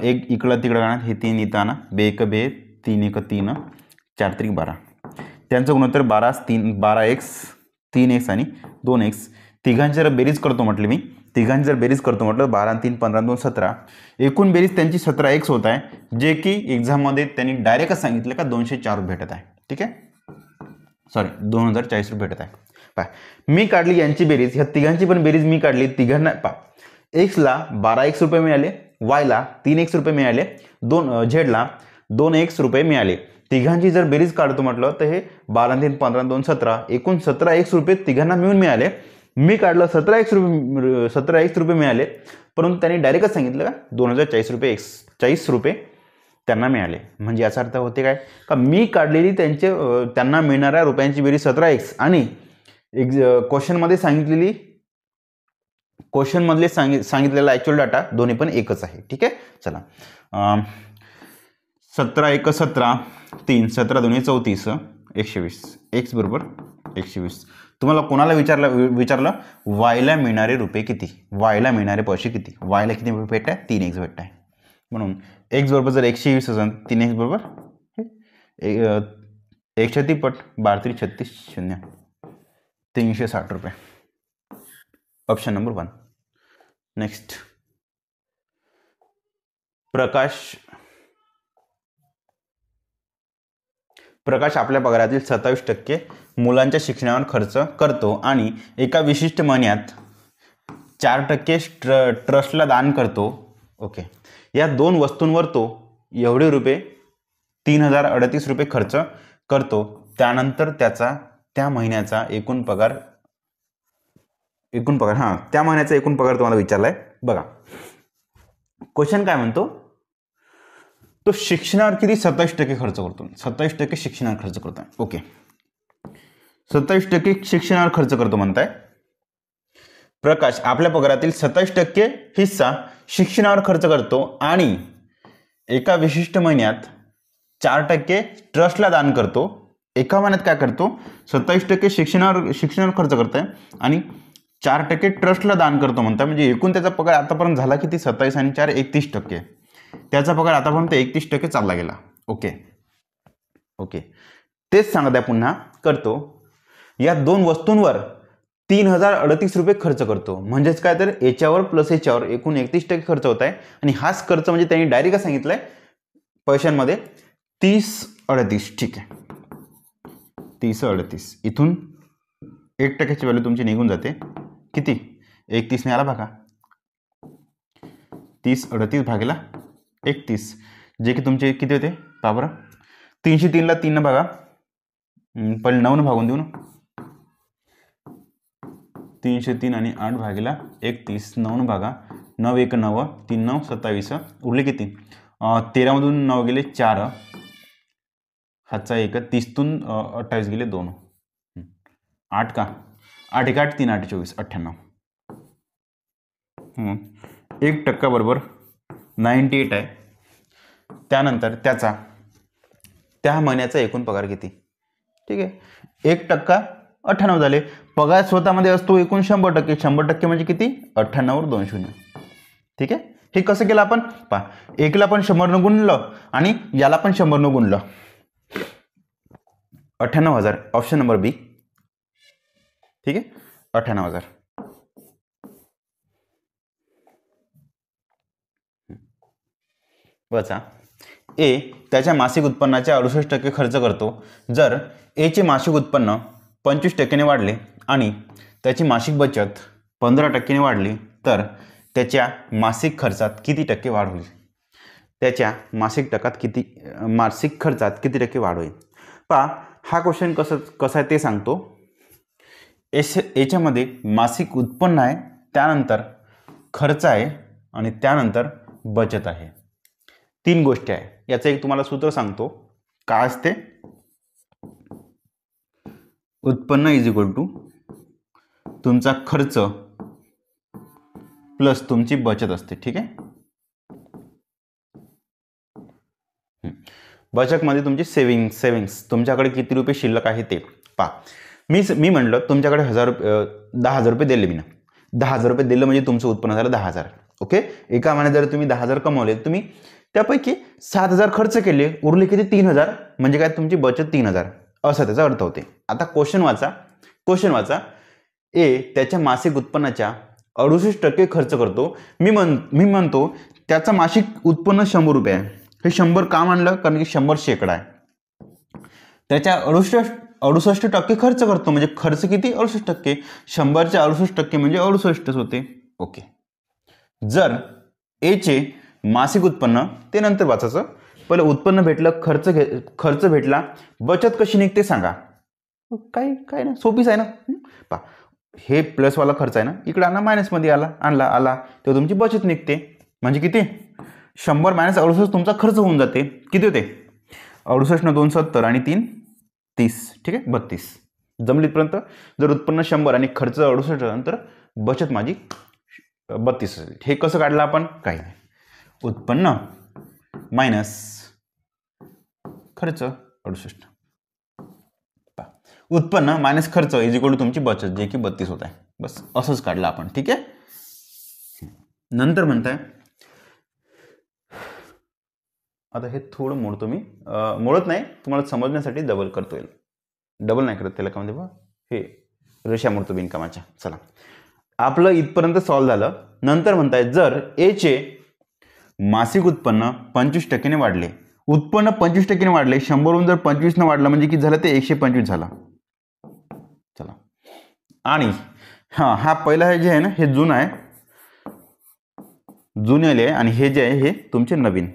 एक इकडं तिकडं आणा हे 3 इथं आणा 2 1 2 3 1 3 4 3 12 त्यांचं गुणोत्तर 12x 3x आणि 2x. तिघांची जर बेरीज करतो म्हटलं मी तिघांची जर बेरीज करतो म्हटलं 12 3 15 2 17 एकूण बेरीज त्यांची 17x होत आहे जे की एक्झाममध्ये त्यांनी डायरेक्टच सांगितलं का 204 भेटत आहे ठीक आहे. सॉरी 2040 रुपये भेटत आहे. पहा मी काढली यांची बेरीज ह्या तिघांची पण बेरीज मी काढली. तिघांना पहा एक्सला 12x रुपये मिळाले वायला 3x रुपये मिळाले झेडला 2x रुपये मिळाले. तिघांची जर बेरीज काढतो म्हटलं तर हे 12 3 15 2 17 एकूण 17x रुपये तिघांना मिळून मिळाले. मी काढलं 17x रुपये मिळाले परंतु त्यांनी डायरेक्टच सांगितलं का 2040 रुपये 40 रुपये त्यांना मिळाले. म्हणजे याचा अर्थ होते काय का मी काढलेली त्यांना मिळणाऱ्या रुपयांची बेरीज 17x आणि क्वेश्चनमध्ये सांगितलेला ॲक्च्युअल डाटा दोन्ही पण एकच आहे ठीक आहे. चला 17 1 17 3 17 2 34 120 x बरोबर 120. तुम्हाला कोणाला विचारलं वायला मिळणारे रुपये किती वायला मिळणारे पैसे किती वायला किती भेटत आहे 3x भेटत आहे. म्हणून x बरोबर जर 120 असेल 3x बरोबर 1 पट 12 36 0 360 रुपये. Option number 1. नेक्स्ट प्रकाश आपल्या पगारातील 27% मुलांच्या शिक्षणावर खर्च करतो आणि एका विशिष्ट महिन्यात 4% ट्रस्टला दान करतो. ओके या दोन वस्तूंवर तो एवढे रुपये 3038 रुपये खर्च करतो. त्यानंतर त्याचा त्या महिन्याचा एकूण पगार त्या महिन्याचा एकूण पगार तुम्हाला विचारलाय. बघा क्वेश्चन काय म्हणतो तो शिक्षणावर किती 27% खर्च करतो 27% शिक्षणावर खर्च करतोय. ओके 27% शिक्षणावर खर्च करतो म्हणताय. प्रकाश आपल्या पगारातील 27% हिस्सा शिक्षणावर खर्च करतो आणि एका विशिष्ट महिन्यात 4% ट्रस्टला दान करतो. एका महिन्यात काय करतो 27% शिक्षणावर खर्च करतोय आणि 4% ट्रस्टला दान करतो म्हणता. म्हणजे एकूण त्याचा पगार आतापर्यंत झाला किती 27 आणि 4 31%. त्याचा पगार आतापर्यंत 31% चालला गेला. ओके ओके तेच सांगत आहे पुन्हा करतो. या दोन वस्तूंवर 3038 रुपये खर्च करतो. म्हणजेच काय तर याच्यावर प्लस याच्यावर एकूण 31% खर्च होत आहे. आणि हाच खर्च म्हणजे त्यांनी डायरेक्ट सांगितलंय पैशांमध्ये 3038. ठीक आहे, 3038 इथून 1%ची व्हॅल्यू तुमची निघून जाते. किती? 31 ने आला बघा, 3038 भागेला 31, जे की तुमचे किती होते पहा बरं. 303 ला 3 बघा, पहिले 9 भागून देऊ ना. 303 आणि 8 भागेला 31, 9 भागा, 9 1 9, 3 9 27, उरले किती? 13 मधून 9 गेले 4, हातचा 1, 30तून 28 गेले 2, 8 का 8 1 8 3 8 24 98. 1% बरोबर 98 आहे. त्यानंतर त्याचा त्या महिन्याचा एकूण पगार किती? ठीक आहे, 1% 98 झाले. पगार स्वतःमध्ये असतो एकूण 100%. 100% म्हणजे किती? 98 वर 2 शून्य. ठीक आहे, हे कसं केलं आपण पहा. एकला पण 100 गुणलं आणि याला पण 100 गुणलं. 98,000 ऑप्शन नंबर बी. ठीक आहे, 98,000. बचा ए त्याच्या मासिक उत्पन्नाच्या 68% खर्च करतो. जर एचे मासिक उत्पन्न 25% ने वाढले आणि त्याची मासिक बचत 15% ने वाढली तर त्याच्या मासिक खर्चात किती टक्के वाढ होईल? त्याच्या मासिक खर्चात किती टक्के वाढ होईल? पहा, हा क्वेश्चन कसा आहे ते सांगतो. याच्यामध्ये मासिक उत्पन्न आहे, त्यानंतर खर्च आहे आणि त्यानंतर बचत आहे. 3 गोष्टी आहे. याचं एक तुम्हाला सूत्र सांगतो. काय असते? उत्पन्न इज इक्वल टू तुमचा खर्च प्लस तुमची बचत असते. ठीक आहे, बचत मध्ये तुमची सेव्हिंग्स तुमच्याकडे किती रुपये शिल्लक आहे ते पहा. मी म्हणलं तुमच्याकडे 10,000 रुपये दिले. मी 10,000 रुपये दिलं म्हणजे तुमचं उत्पन्न झालं 10,000. ओके, एका महिन्यात जर तुम्ही 10,000 कमवले, तुम्ही त्यापैकी 7,000 खर्च केले, उरले किती? 3,000. म्हणजे काय? तुमची बचत 3,000 असा त्याचा अर्थ होते. आता क्वेश्चन वाचा. ए त्याच्या मासिक उत्पन्नाच्या 68% खर्च करतो. मी म्हणतो त्याचं मासिक उत्पन्न 100 रुपये आहे. हे 100 का मानलं? कारण की 100% आहे. त्याच्या 68% खर्च करतो म्हणजे खर्च किती? 68%. 100चे 68% म्हणजे 68 होते. ओके, जर एचे मासिक उत्पन्न ते नंतर वाचायचं, पहिलं उत्पन्न भेटलं, खर्च भेटला, बचत कशी निघते सांगा. काय ना, सोपीच आहे ना. पहा, हे प्लसवाला खर्च आहे ना, इकडे आणला मायनसमध्ये आला तेव्हा तुमची बचत निघते. म्हणजे किती? 100 मायनस 68 तुमचा खर्च होऊन जाते. किती होते? 68 न 2 70 आणि 3 30. ठीक आहे, 32 जमलीपर्यंत. जर उत्पन्न 100 आणि खर्च 68 नंतर बचत माझी 32 असेल. हे कसं काढलं आपण? काही नाही, उत्पन्न मायनस खर्च 68. उत्पन्न मायनस खर्च इज इक्वल टू तुमची बचत, जे की 32 होत आहे. बस असंच काढलं आपण. ठीक आहे, नंतर म्हणताय आता हे थोडं मोडतो मी. मोडत नाही, तुम्हाला समजण्यासाठी डबल करतो. डबल नाही करत त्याला, का म्हणते बा, हे रेषा मोडतो बिनकामाच्या. चला, आपलं इथपर्यंत सॉल्व झालं. नंतर म्हणताय जर एचे मासिक उत्पन्न 25% ने वाढले, उत्पन्न 25% ने वाढले, 100वरून जर 25 ने वाढलं म्हणजे किती झालं? ते 125 झाला. चला, आणि हा पहिला हे जे आहे ना, हे जुनं आहे, जुनेले आहे, आणि हे जे आहे हे तुमचे नवीन.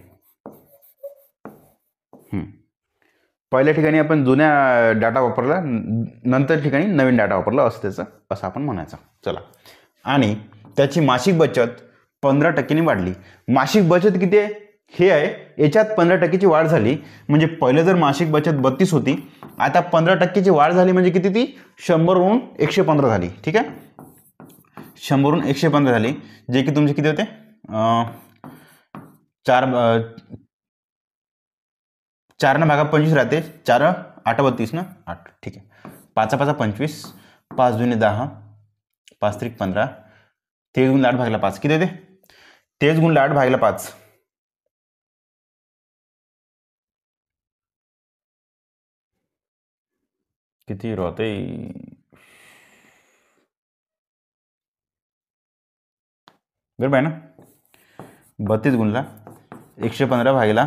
पहिल्या ठिकाणी आपण जुन्या डाटा वापरला, नंतर ठिकाणी नवीन डाटा वापरला, असं आपण म्हणायचं. चला, आणि त्याची मासिक बचत 15% वाढली. मासिक बचत किती आहे? हे आहे, याच्यात 15%ची वाढ झाली. म्हणजे पहिलं जर मासिक बचत 32 होती, आता 15%ची वाढ झाली म्हणजे किती? ती 100वरून 115 झाली. ठीक आहे, 100वरून 115 झाली, जे की तुमचे किती होते? 4 न भागा 25 राहते, 4 8 32 ना 8. ठीक आहे, 5 5 25, 5 2 10, 5 3 15, 23 गुणिले 8 भागला 5 किती होते? 23 गुणिले 8 भागला 5, किती राहते? बरोबर आहे ना. 32 गुणला 115 भागिला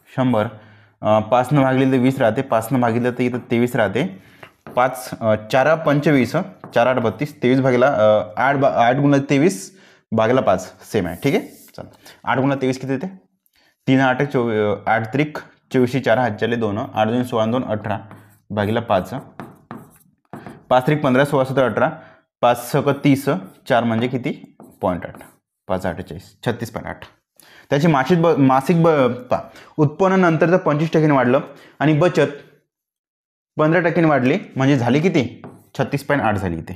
100. 5 भागिले तर 20 राहते, 5 भागिले तर इथं 23 राहते. 5 4 25, 4 8 32, 23 भागिला 8 गुणला 23 भागिला 5 सेम आहे. ठीक आहे. चला 8 गुणला 23 किती येते? 3 8 8 त्रिक 24, 4 हातच्याले 2, 8 2 16 2 18 भागिला 5, 5 त्रिक 15 16 17 18, 5 6 30, 4 म्हणजे किती? 0.8, 5 48, 36.8. त्याची मासिक उत्पन्न नंतरचं 25% वाढलं आणि बचत 15% वाढली, म्हणजे झाली किती? 36.8 झाली. इथे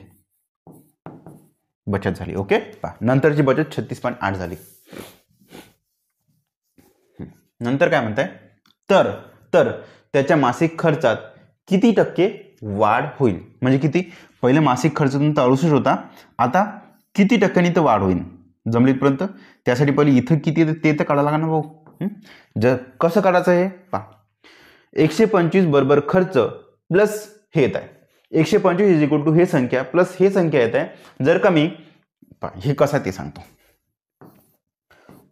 बचत झाली. ओके. नंतरची बचत 36.8 झाली. नंतर काय म्हणताय? तर त्याच्या मासिक खर्चात किती टक्के वाढ होईल? म्हणजे किती? पहिले मासिक खर्च तुमचा 68 होता, आता किती टक्क्यांनी तर वाढ होईल जमलीपर्यंत? त्यासाठी पहिले इथं किती ते तर काढायला लागणार ना भाऊ. कसं काढायचं हे पहा. 125 बरोबर खर्च प्लस हे येत आहे. 125 इज इक्वल टू हे संख्या प्लस हे संख्या येत आहे. जर का मी हे कसं ते सांगतो.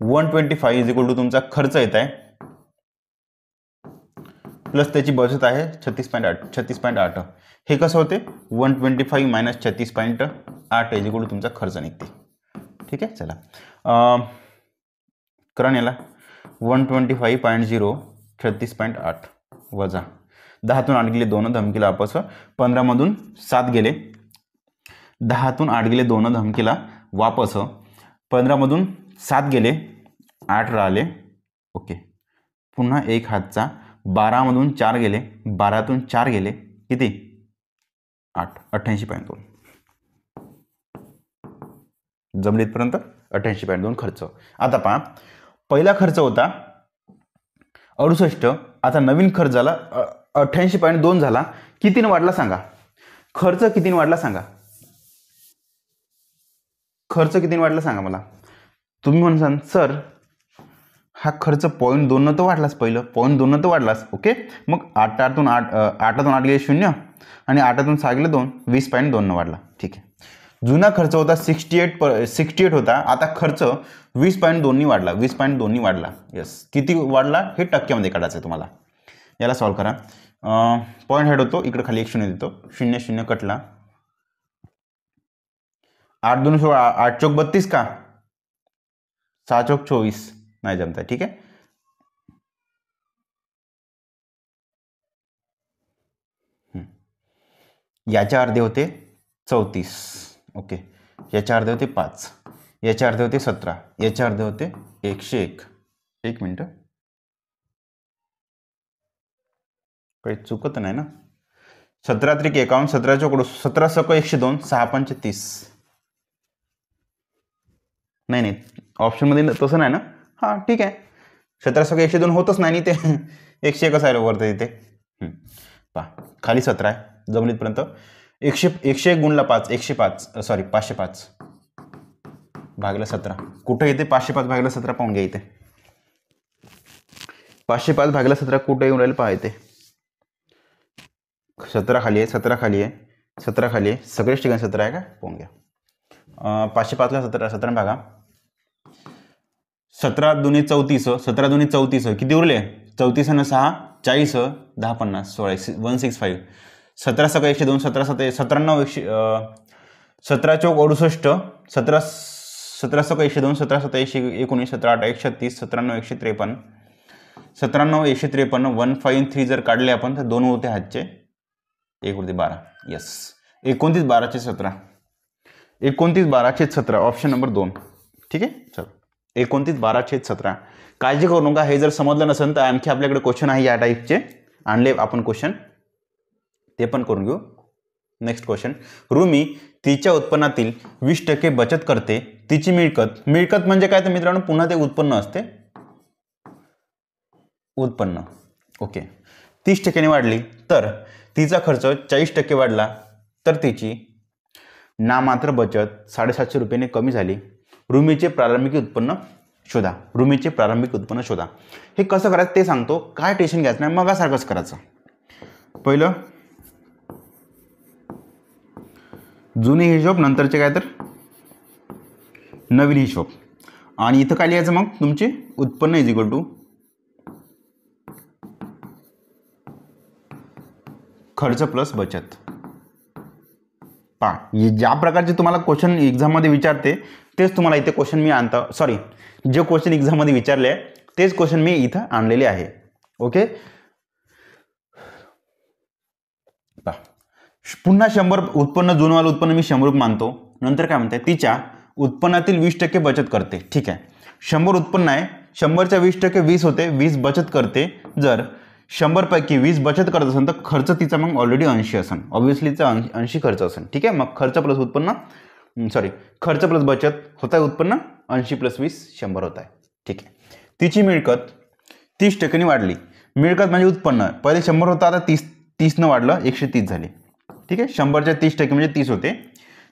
125 इज इक्वल टू तुमचा खर्च येत आहे प्लस त्याची बचत आहे 36.8. हे कसं होते? 125 मायनस 36.8 इज इक्वल टू तुमचा खर्च निघते. ठीक आहे. चला करण याला 125.0 36.8 वजा 10तून 8 गेले 2 धमकीला वापस 15 मधून 7 गेले 10तून 8 गेले 2 धमकीला वापस 15 मधून 7 गेले 8 राहिले. ओके. पुन्हा एक हातचा 12 मधून 4 गेले 12तून 4 गेले किती? 8 88.2 जमलीतपर्यंत 88.2 खर्च. आता पहा पहिला खर्च होता 68, आता नवीन खर्च झाला 88.2 झाला. कितीने वाढला सांगा? खर्च कितीने वाढला सांगा? खर्च कितीने वाढला सांगा मला. तुम्ही म्हणसान सर हा खर्च 0.2 तर वाढलाच, पहिलं 0.2 तर वाढलाच. ओके. मग 8तून 8 गेले 0 आणि 8तून 6 गेले 2 20.2 वाढला. ठीक आहे. जुना खर्च होता 68 होता, आता खर्च 20.2 वाढला. 20.2 वाढला. यस. किती वाढला हे टक्क्यामध्ये काढायचं आहे तुम्हाला. याला सॉल्व्ह करा. पॉईंट हेड होतो इकडे खाली 1 0 देतो. 0 0 कटला. 8 2 16 8 चौक 32 का 6 चौक 24 नाही जमता. ठीक आहे. याच्या अर्धे होते 34. ओके. याच्या अर्धे होते 5, याच्या अर्धे होते 17, याच्या अर्धे होते 101. एक मिनिट, काही चुकत नाही ना. 17 त्रिक 51, 17 चौक 17 सक 102, 6 पंच 30. नाही ऑप्शन मध्ये तसं नाही ना. हां ठीक आहे. 17 सक 102 होतच नाही ते 101 आहे वरती इथे. पहा खाली 17 आहे जमिनीपर्यंत. 101 गुणला 5 505 भागिले 17 कुठे येते? 505 भागिले 17 पाहून घ्या इथे. 505 भागिले 17 कुठे येऊन राहिले पहा इथे. 17 खाली आहे, 17 खाली आहे, 17 खाली आहे, सगळेच ठिकाणी 17 आहे का पाहून घ्या. 505 ला 17 भागा 17 दुनी 34, 17 दुनी 34 किती उरले? 34 आणि 6 40, 10 50 16 165. 17 सक 102, 17 7 97 17 चौक 68, 17 सक 102, 17 7 19, 17 8 136, 17 9 153, 17 9 153, 153 जर काढले आपण तर 2 होते हातचे, 1 उरते 12. यस. 29 12 17, 29 12 17 option number 2. ठीक आहे. चल 29 12 17. काळजी करू नका. हे जर समजलं नसेल तर आणखी आपल्याकडे क्वेश्चन आहे या टाईपचे आणले आपण क्वेश्चन, ते पण करून घेऊ. Next question. रुमी तिच्या उत्पन्नातील 20% बचत करते. तिची मिळकत म्हणजे काय तर मित्रांनो पुन्हा ते उत्पन्न असते. उत्पन्न ओके 30% वाढली तर तिचा खर्च 40% वाढला तर तिची नामात्र बचत 750 रुपयाने कमी झाली. रुमीचे प्रारंभिक उत्पन्न शोधा. रुमीचे प्रारंभिक उत्पन्न शोधा. हे कसं करायचं ते सांगतो. काय टेन्शन घ्यायचं नाही, मगासारखंच करायचं. पहिलं जुने हिशोब, नंतरचे काय तर नवीन हिशोब. आणि इथं काय लिहायचं मग तुमचे उत्पन्न इज इक्वल टू खर्च प्लस बचत. ज्या प्रकारचे तुम्हाला क्वेश्चन एक्झाममध्ये विचारते तेच तुम्हाला इथे क्वेश्चन मी आणतो. सॉरी, जे क्वेश्चन एक्झाममध्ये विचारले आहे तेच क्वेश्चन मी इथं आणलेले आहे. ओके, पुन्हा 100 उत्पन्न जुनवालं उत्पन्न मी 100 रुपये मानतो. नंतर काय म्हणते, तिच्या उत्पन्नातील 20% बचत करते. ठीक आहे, 100 उत्पन्न आहे, 100च्या 20% 20 होते, 20 बचत करते. जर 100 पैकी 20 बचत करत असेल तर खर्च तिचा मग ऑलरेडी 80 असेल. ऑब्व्हियसली तिचा 80 खर्च असेल. ठीक आहे, मग खर्च प्लस उत्पन्न खर्च प्लस बचत होत आहे उत्पन्न 80 + 20 100 होत आहे. ठीक आहे, तिची मिळकत 30% वाढली. मिळकत म्हणजे उत्पन्न पहिले 100 होता, आता 30 वाढलं 130 झाले. ठीक आहे, 100च्या 30% म्हणजे 30 होते.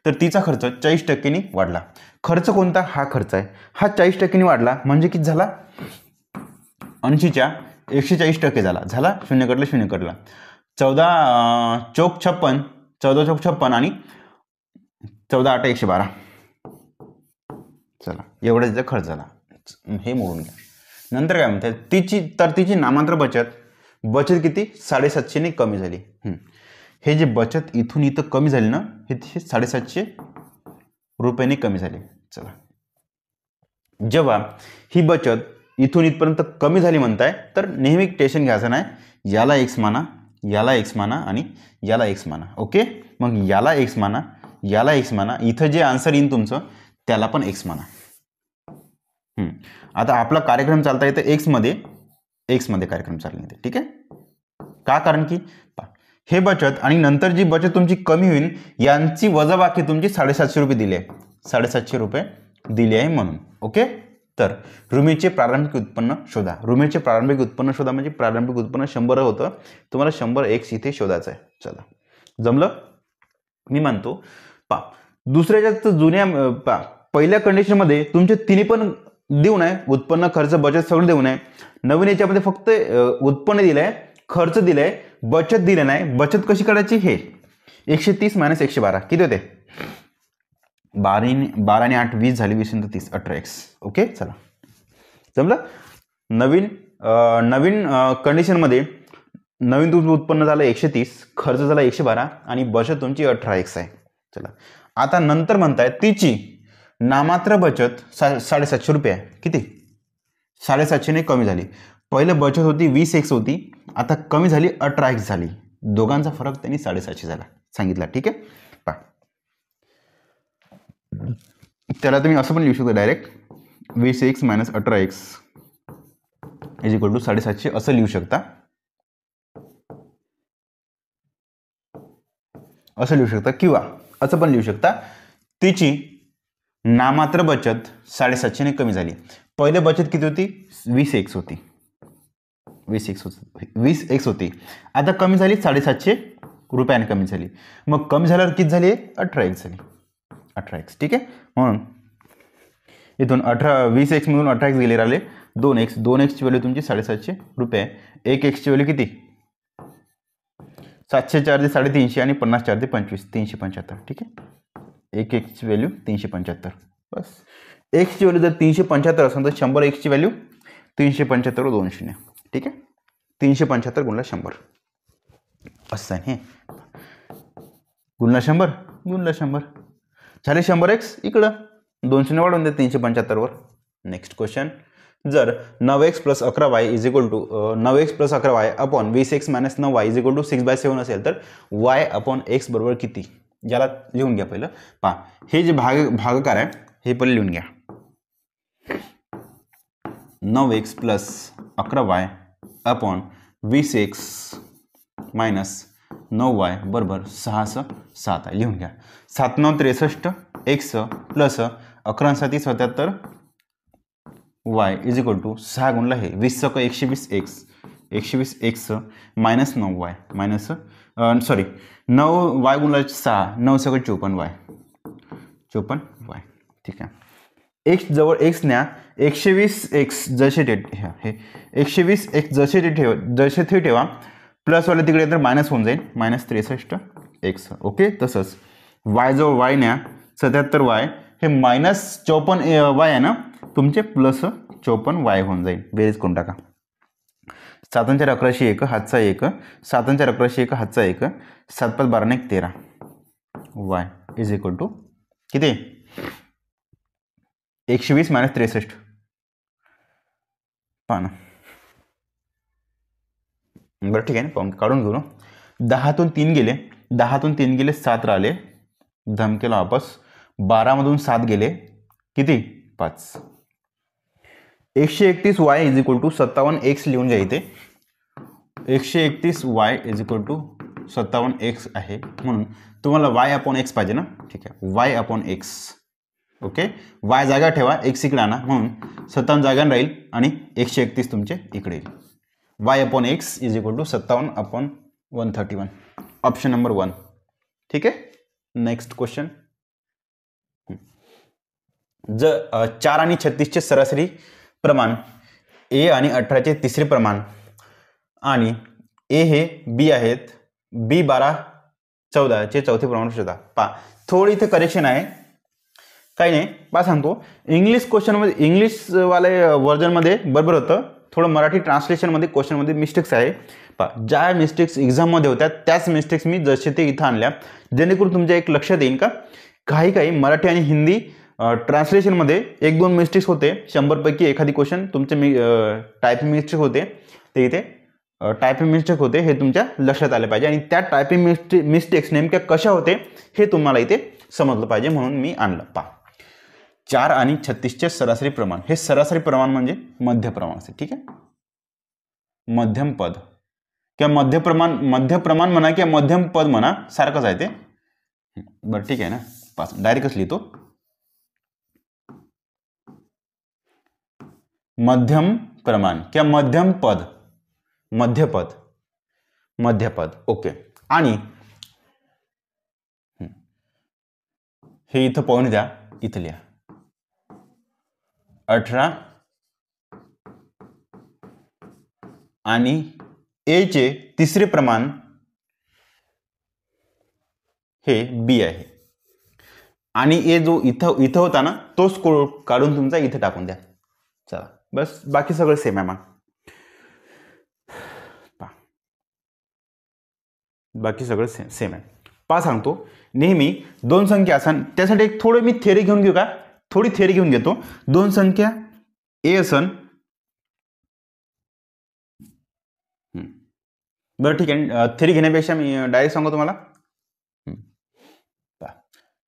तर तिचा खर्च 40% वाढला. खर्च कोणता, हा खर्च आहे, हा 40% वाढला म्हणजे किती झाला, 80च्या 140% झाला. 0 कटलं 0 कटला, 14 चौक 56, 14 चौक 56 आणि 14 8 112. चला, एवढा तिचा खर्च झाला. हे मोडून घ्या. नंतर काय म्हणतात, तिची नामांतर बचत किती 750 कमी झाली. हे जे बचत इथून इथं कमी झाली ना, हे 750 रुपयांनी कमी झाली. चला, जेव्हा ही बचत इथून इथपर्यंत कमी झाली म्हणताय तर नेहमी टेन्शन घ्यायचं नाही. याला x माना, याला x माना आणि याला x माना. ओके, मग याला x माना, याला x माना. इथं जे आन्सर येईल तुमचं त्याला पण x माना. आता आपला कार्यक्रम चालता येतं x मध्ये कार्यक्रम चालला येते. ठीक आहे, का, कारण की हे बचत आणि नंतर जी बचत तुमची कमी होईल यांची वजाबाकी तुमची 750 रुपये दिली आहे. 750 रुपये दिले आहे म्हणून. ओके, तर रुमीचे प्रारंभिक उत्पन्न शोधा. रुमीचे प्रारंभिक उत्पन्न शोधा म्हणजे प्रारंभिक उत्पन्न 100 होतं, तुम्हाला 100x इथे शोधायचं आहे. चला, जमलं. मी म्हणतो दुसऱ्याच्या जुन्या पहिल्या कंडिशनमध्ये तुमचे तिन्ही पण देऊन आहे, उत्पन्न खर्च बचत सगळं देऊन आहे. नवीन याच्यामध्ये फक्त उत्पन्न दिलं आहे, खर्च दिलाय, बचत दिले नाही. बचत कशी काढायची, हे 130 - 112 किती होते, 12 आणि 8 20 झाली, 20 × 30 18x. ओके, चला, जमलं. नवीन कंडिशनमध्ये नवीन तुमचं उत्पन्न झालं 130, खर्च झाला 112 आणि बचत तुमची 18x आहे. चला, आता नंतर म्हणताय तिची नामात्र बचत 750 रुपये आहे. किती, 750 ने कमी झाली. पहिले बचत होती 20x होती, आता कमी झाली 18x झाली. दोघांचा फरक त्यांनी 750 झाला सांगितला. ठीक आहे, त्याला तुम्ही असं पण लिहू शकता डायरेक्ट 20x - 18x = 750 असं लिहू शकता. किंवा असं पण लिहू शकता, तिची नामात्र बचत 750 ने कमी झाली. पहिले बचत किती होती, 20x होती, 20x होती, आता कमी झाली 750 रुपयाने कमी झाली. मग कमी झाल्यावर किती झाली, 18x झाली, 18x. ठीक आहे, म्हणून इथून 20x मधून 18x गेले राहिले 2x. 2x ची व्हॅल्यू तुमची 750 रुपये. 1x ची व्हॅल्यू किती, 700 4 350 आणि 50 4 25 375. ठीक आहे, 1x ची व्हॅल्यू 375. बस, x ची व्हॅल्यू जर 375 असेल तर 100x ची व्हॅल्यू 375 वर 2 शून्य. ठीक आहे, 375 गुणला 100 असं आहे. गुणला 100 झाले 100x. इकडं 2 शून्य वाढवून दे 375 वर. नेक्स्ट क्वेश्चन, जर 9x + 11y = 9x + 11y upon 20x - 9y = 6/7 असेल तर y अपॉन x बरोबर किती. याला लिहून घ्या पहिलं. हे जे भागाकार आहे हे पहिले लिहून घ्या. 9x + 11y upon 20x - 9y बरोबर 6 7 आहे. लिहून घ्या. 7 9 63 x प्लस 11 7 77 y = 6 गुणला हे 20 * 120 x minus 9y minus 9y गुणला 6 9 * 54y 54y. ठीक आहे, x जवळ x न्या 120x जसे हे 120x जसे ते ठेवा, प्लस वाले तिकडे तर मायनस होऊन जाईल -63x. ओके, तसंच y जवळ y न्या 77y, हे -54y आहे ना, तुमचे प्लस 54 वाय होऊन जाईल. बेरीज करून टाका. 7 × 11 1 हातचा 1, 7 × 11 1 हातचा 1, 7 5 12 1 13 वाय इज इक्वल टू किती 120 - 63. पाना बरं ठीक आहे ना, पाहून काढून घेऊ. 10तून 3 गेले, 10तून 3 गेले 7 राहिले, धम केला वापस. 12मधून 7 गेले किती 5. 131 Y is equal to 57x लिहून घ्या इथे. 131 Y is equal to 57x आहे, म्हणून तुम्हाला y/x पाहिजे ना. ठीक आहे, y/x. ओके, y जागा ठेवा, x इकडे आणा, म्हणून 57 जागा राहील आणि 131 तुमचे इकडे येईल. y/x is equal to 57/131. Option number 1. ठीक आहे. Next question. जर 4 आणि 36चे सरासरी प्रमाण ए आणि 18चे तिसरे प्रमाण आणि ए हे बी आहेत, बी 12 14चे चौथे प्रमाण शोधा. थोडी इथे करेक्शन आहे, काही नाही. सांगतो इंग्लिश क्वेश्चनमध्ये, इंग्लिशवाले व्हर्जनमध्ये बरोबर होतं, थोडं मराठी ट्रान्सलेशनमध्ये क्वेश्चनमध्ये मिस्टेक्स आहे. ज्या मिस्टेक्स एक्झाममध्ये होत्या त्याच मिस्टेक्स मी जसे ते इथं आणल्या, जेणेकरून तुमच्या एक लक्षात येईल का काही मराठी आणि हिंदी ट्रान्सलेशनमध्ये 1-2 मिस्टेक्स होते. 100 पैकी एखादी क्वेश्चन तुमचे टायपिंग मिस्टेक होते, ते इथे टायपिंग मिस्टेक होते, हे तुमच्या लक्षात आले पाहिजे. आणि त्या टायपिंग मिस्टेक्स नेमक्या कशा होते हे तुम्हाला इथे समजलं पाहिजे, म्हणून मी आणलं. 4 आणि 36चे सरासरी प्रमाण. हे सरासरी प्रमाण म्हणजे मध्य प्रमाण असते. ठीक आहे, मध्यम पद किंवा मध्य प्रमाण म्हणा किंवा मध्यम पद म्हणा, सारखंच आहे ते. बरं ठीक आहे ना. डायरेक्टच लिहितो. मध्यम प्रमाण किंवा मध्यम पद, मध्यपद. ओके. आणि हे इथं पॉईंट द्या, इथं लिहा. 18 आणि ए चे तिसरे प्रमाण हे बी आहे, आणि ए जो इथं होता ना, तोच काढून तुमचा इथे टाकून द्या. चला, बस बाकी सगळं सेम आहे. मग बाकी सगळं सेम आहे. सांगतो नेहमी 2 संख्या असन, त्यासाठी एक थोडं मी थेअरी घेऊन घेऊ का, थोडी थेअरी घेऊन घेतो. 2 संख्या ए असन, बरं ठीक आहे, थेअरी घेण्यापेक्षा मी डायरेक्ट सांगतो तुम्हाला.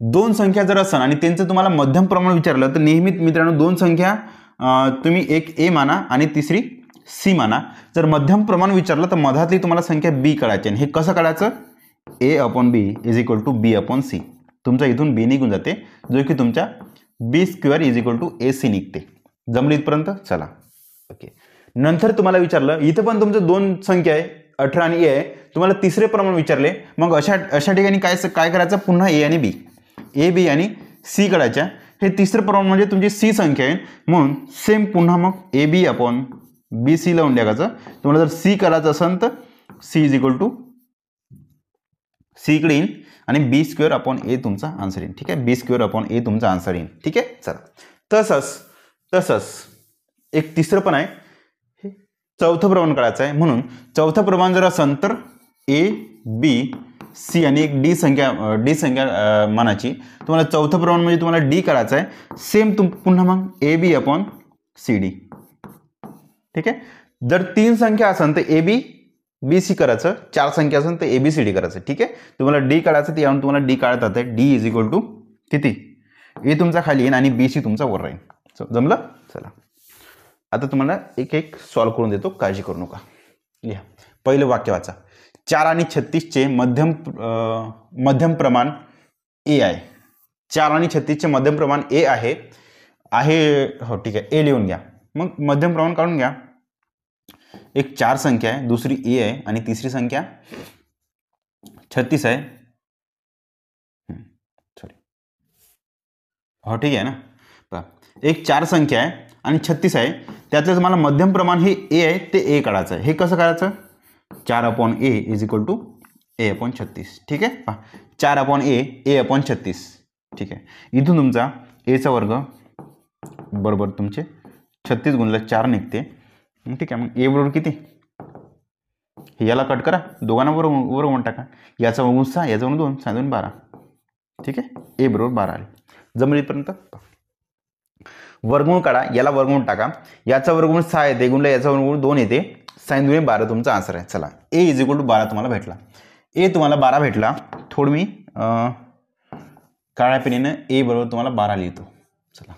2 संख्या जर असन आणि त्यांचं तुम्हाला मध्यम प्रमाण विचारलं, तर नेहमी मित्रांनो 2 संख्या तुम्ही एक ए माना आणि तिसरी सी माना. जर मध्यम प्रमाण विचारलं तर मधातली तुम्हाला संख्या बी काढायची. आणि हे कसं काढायचं, a/b is equal to b/c. तुमचा इथून बी निघून जाते, जो की तुमच्या b² is equal to ac निघते. जमली इथपर्यंत. चला ओके. नंतर तुम्हाला विचारलं, इथं पण तुमचं 2 संख्या आहे, 18 आणि ए आहे, तुम्हाला तिसरे प्रमाण विचारले. मग अशा ठिकाणी काय करायचं, पुन्हा ए आणि बी, ए बी आणि सी काढायच्या. हे तिसरं प्रमाण म्हणजे तुमची सी संख्या आहे, म्हणून सेम पुन्हा मग ab/bc लावून टाकायचं. तुम्हाला जर सी करायचं असेल तर C is equal to C इकडे येईल आणि b² तुमचा आन्सर येईल. ठीक आहे, b² तुमचा आन्सर येईल. ठीक आहे. चला, तसंच एक तिसरं पण आहे, हे चौथं प्रमाण काढायचं आहे. म्हणून चौथं प्रमाण जर असेल तर ए बी सी आणि एक डी संख्या मानाची. तुम्हाला चौथं प्रमाण म्हणजे तुम्हाला डी करायचं आहे. सेम पुन्हा मग ab/cd. ठीक आहे. जर 3 संख्या असेल तर ab/bc करायचं, 4 संख्या असेल तर abcd करायचं. ठीक आहे. तुम्हाला डी काढायचं, यावरून तुम्हाला डी काढता येतं. डी इज इक्वल टू किती, ए तुमचा खाली येईल आणि bc तुमचा वर राहील. जमलं. चला, आता तुम्हाला एक सॉल्व्ह करून देतो, काळजी करू नका. लिहा. पहिलं वाक्य वाचा. 4 आणि 36चे मध्यम प्रमाण ए आहे. 4 आणि 36चे मध्यम प्रमाण ए आहे. हो ठीक आहे, ए लिहून घ्या. मग मध्यम प्रमाण काढून घ्या. एक 4 संख्या आहे, दुसरी ए आहे आणि तिसरी संख्या 36 आहे. सॉरी, हो ठीक आहे ना. एक 4 संख्या आहे आणि 36 आहे, त्यातलं तुम्हाला मध्यम प्रमाण हे ए आहे, ते ए काढायचं आहे. हे कसं करायचं, 4/a is equal to a/36. ठीक आहे. 4/a a/36. ठीक आहे. इथून तुमचा एचा वर्ग बरोबर तुमचे 36 गुणिले 4 निघते. ठीक आहे, मग ए बरोबर किती, याला कट करा, दोघांना बरोबर टाका, याचा वर्गमूळ 6, याचा वर्गमूळ 2, 6 2 12. ठीक आहे, ए बरोबर 12 आले. जमलीपर्यंत वर्गमूळ काढा, याला वर्गमूळ टाका, याचा वर्गमूळ 6 येते गुणिले याचा वर्गमूळ 2 येते, 6 2 12 तुमचा आन्सर आहे. चला, ए इज इक्वल टू 12 तुम्हाला भेटला. ए तुम्हाला 12 भेटला. थोडं मी काळ्या पेनीनं ए बरोबर तुम्हाला 12 लिहितो. चला,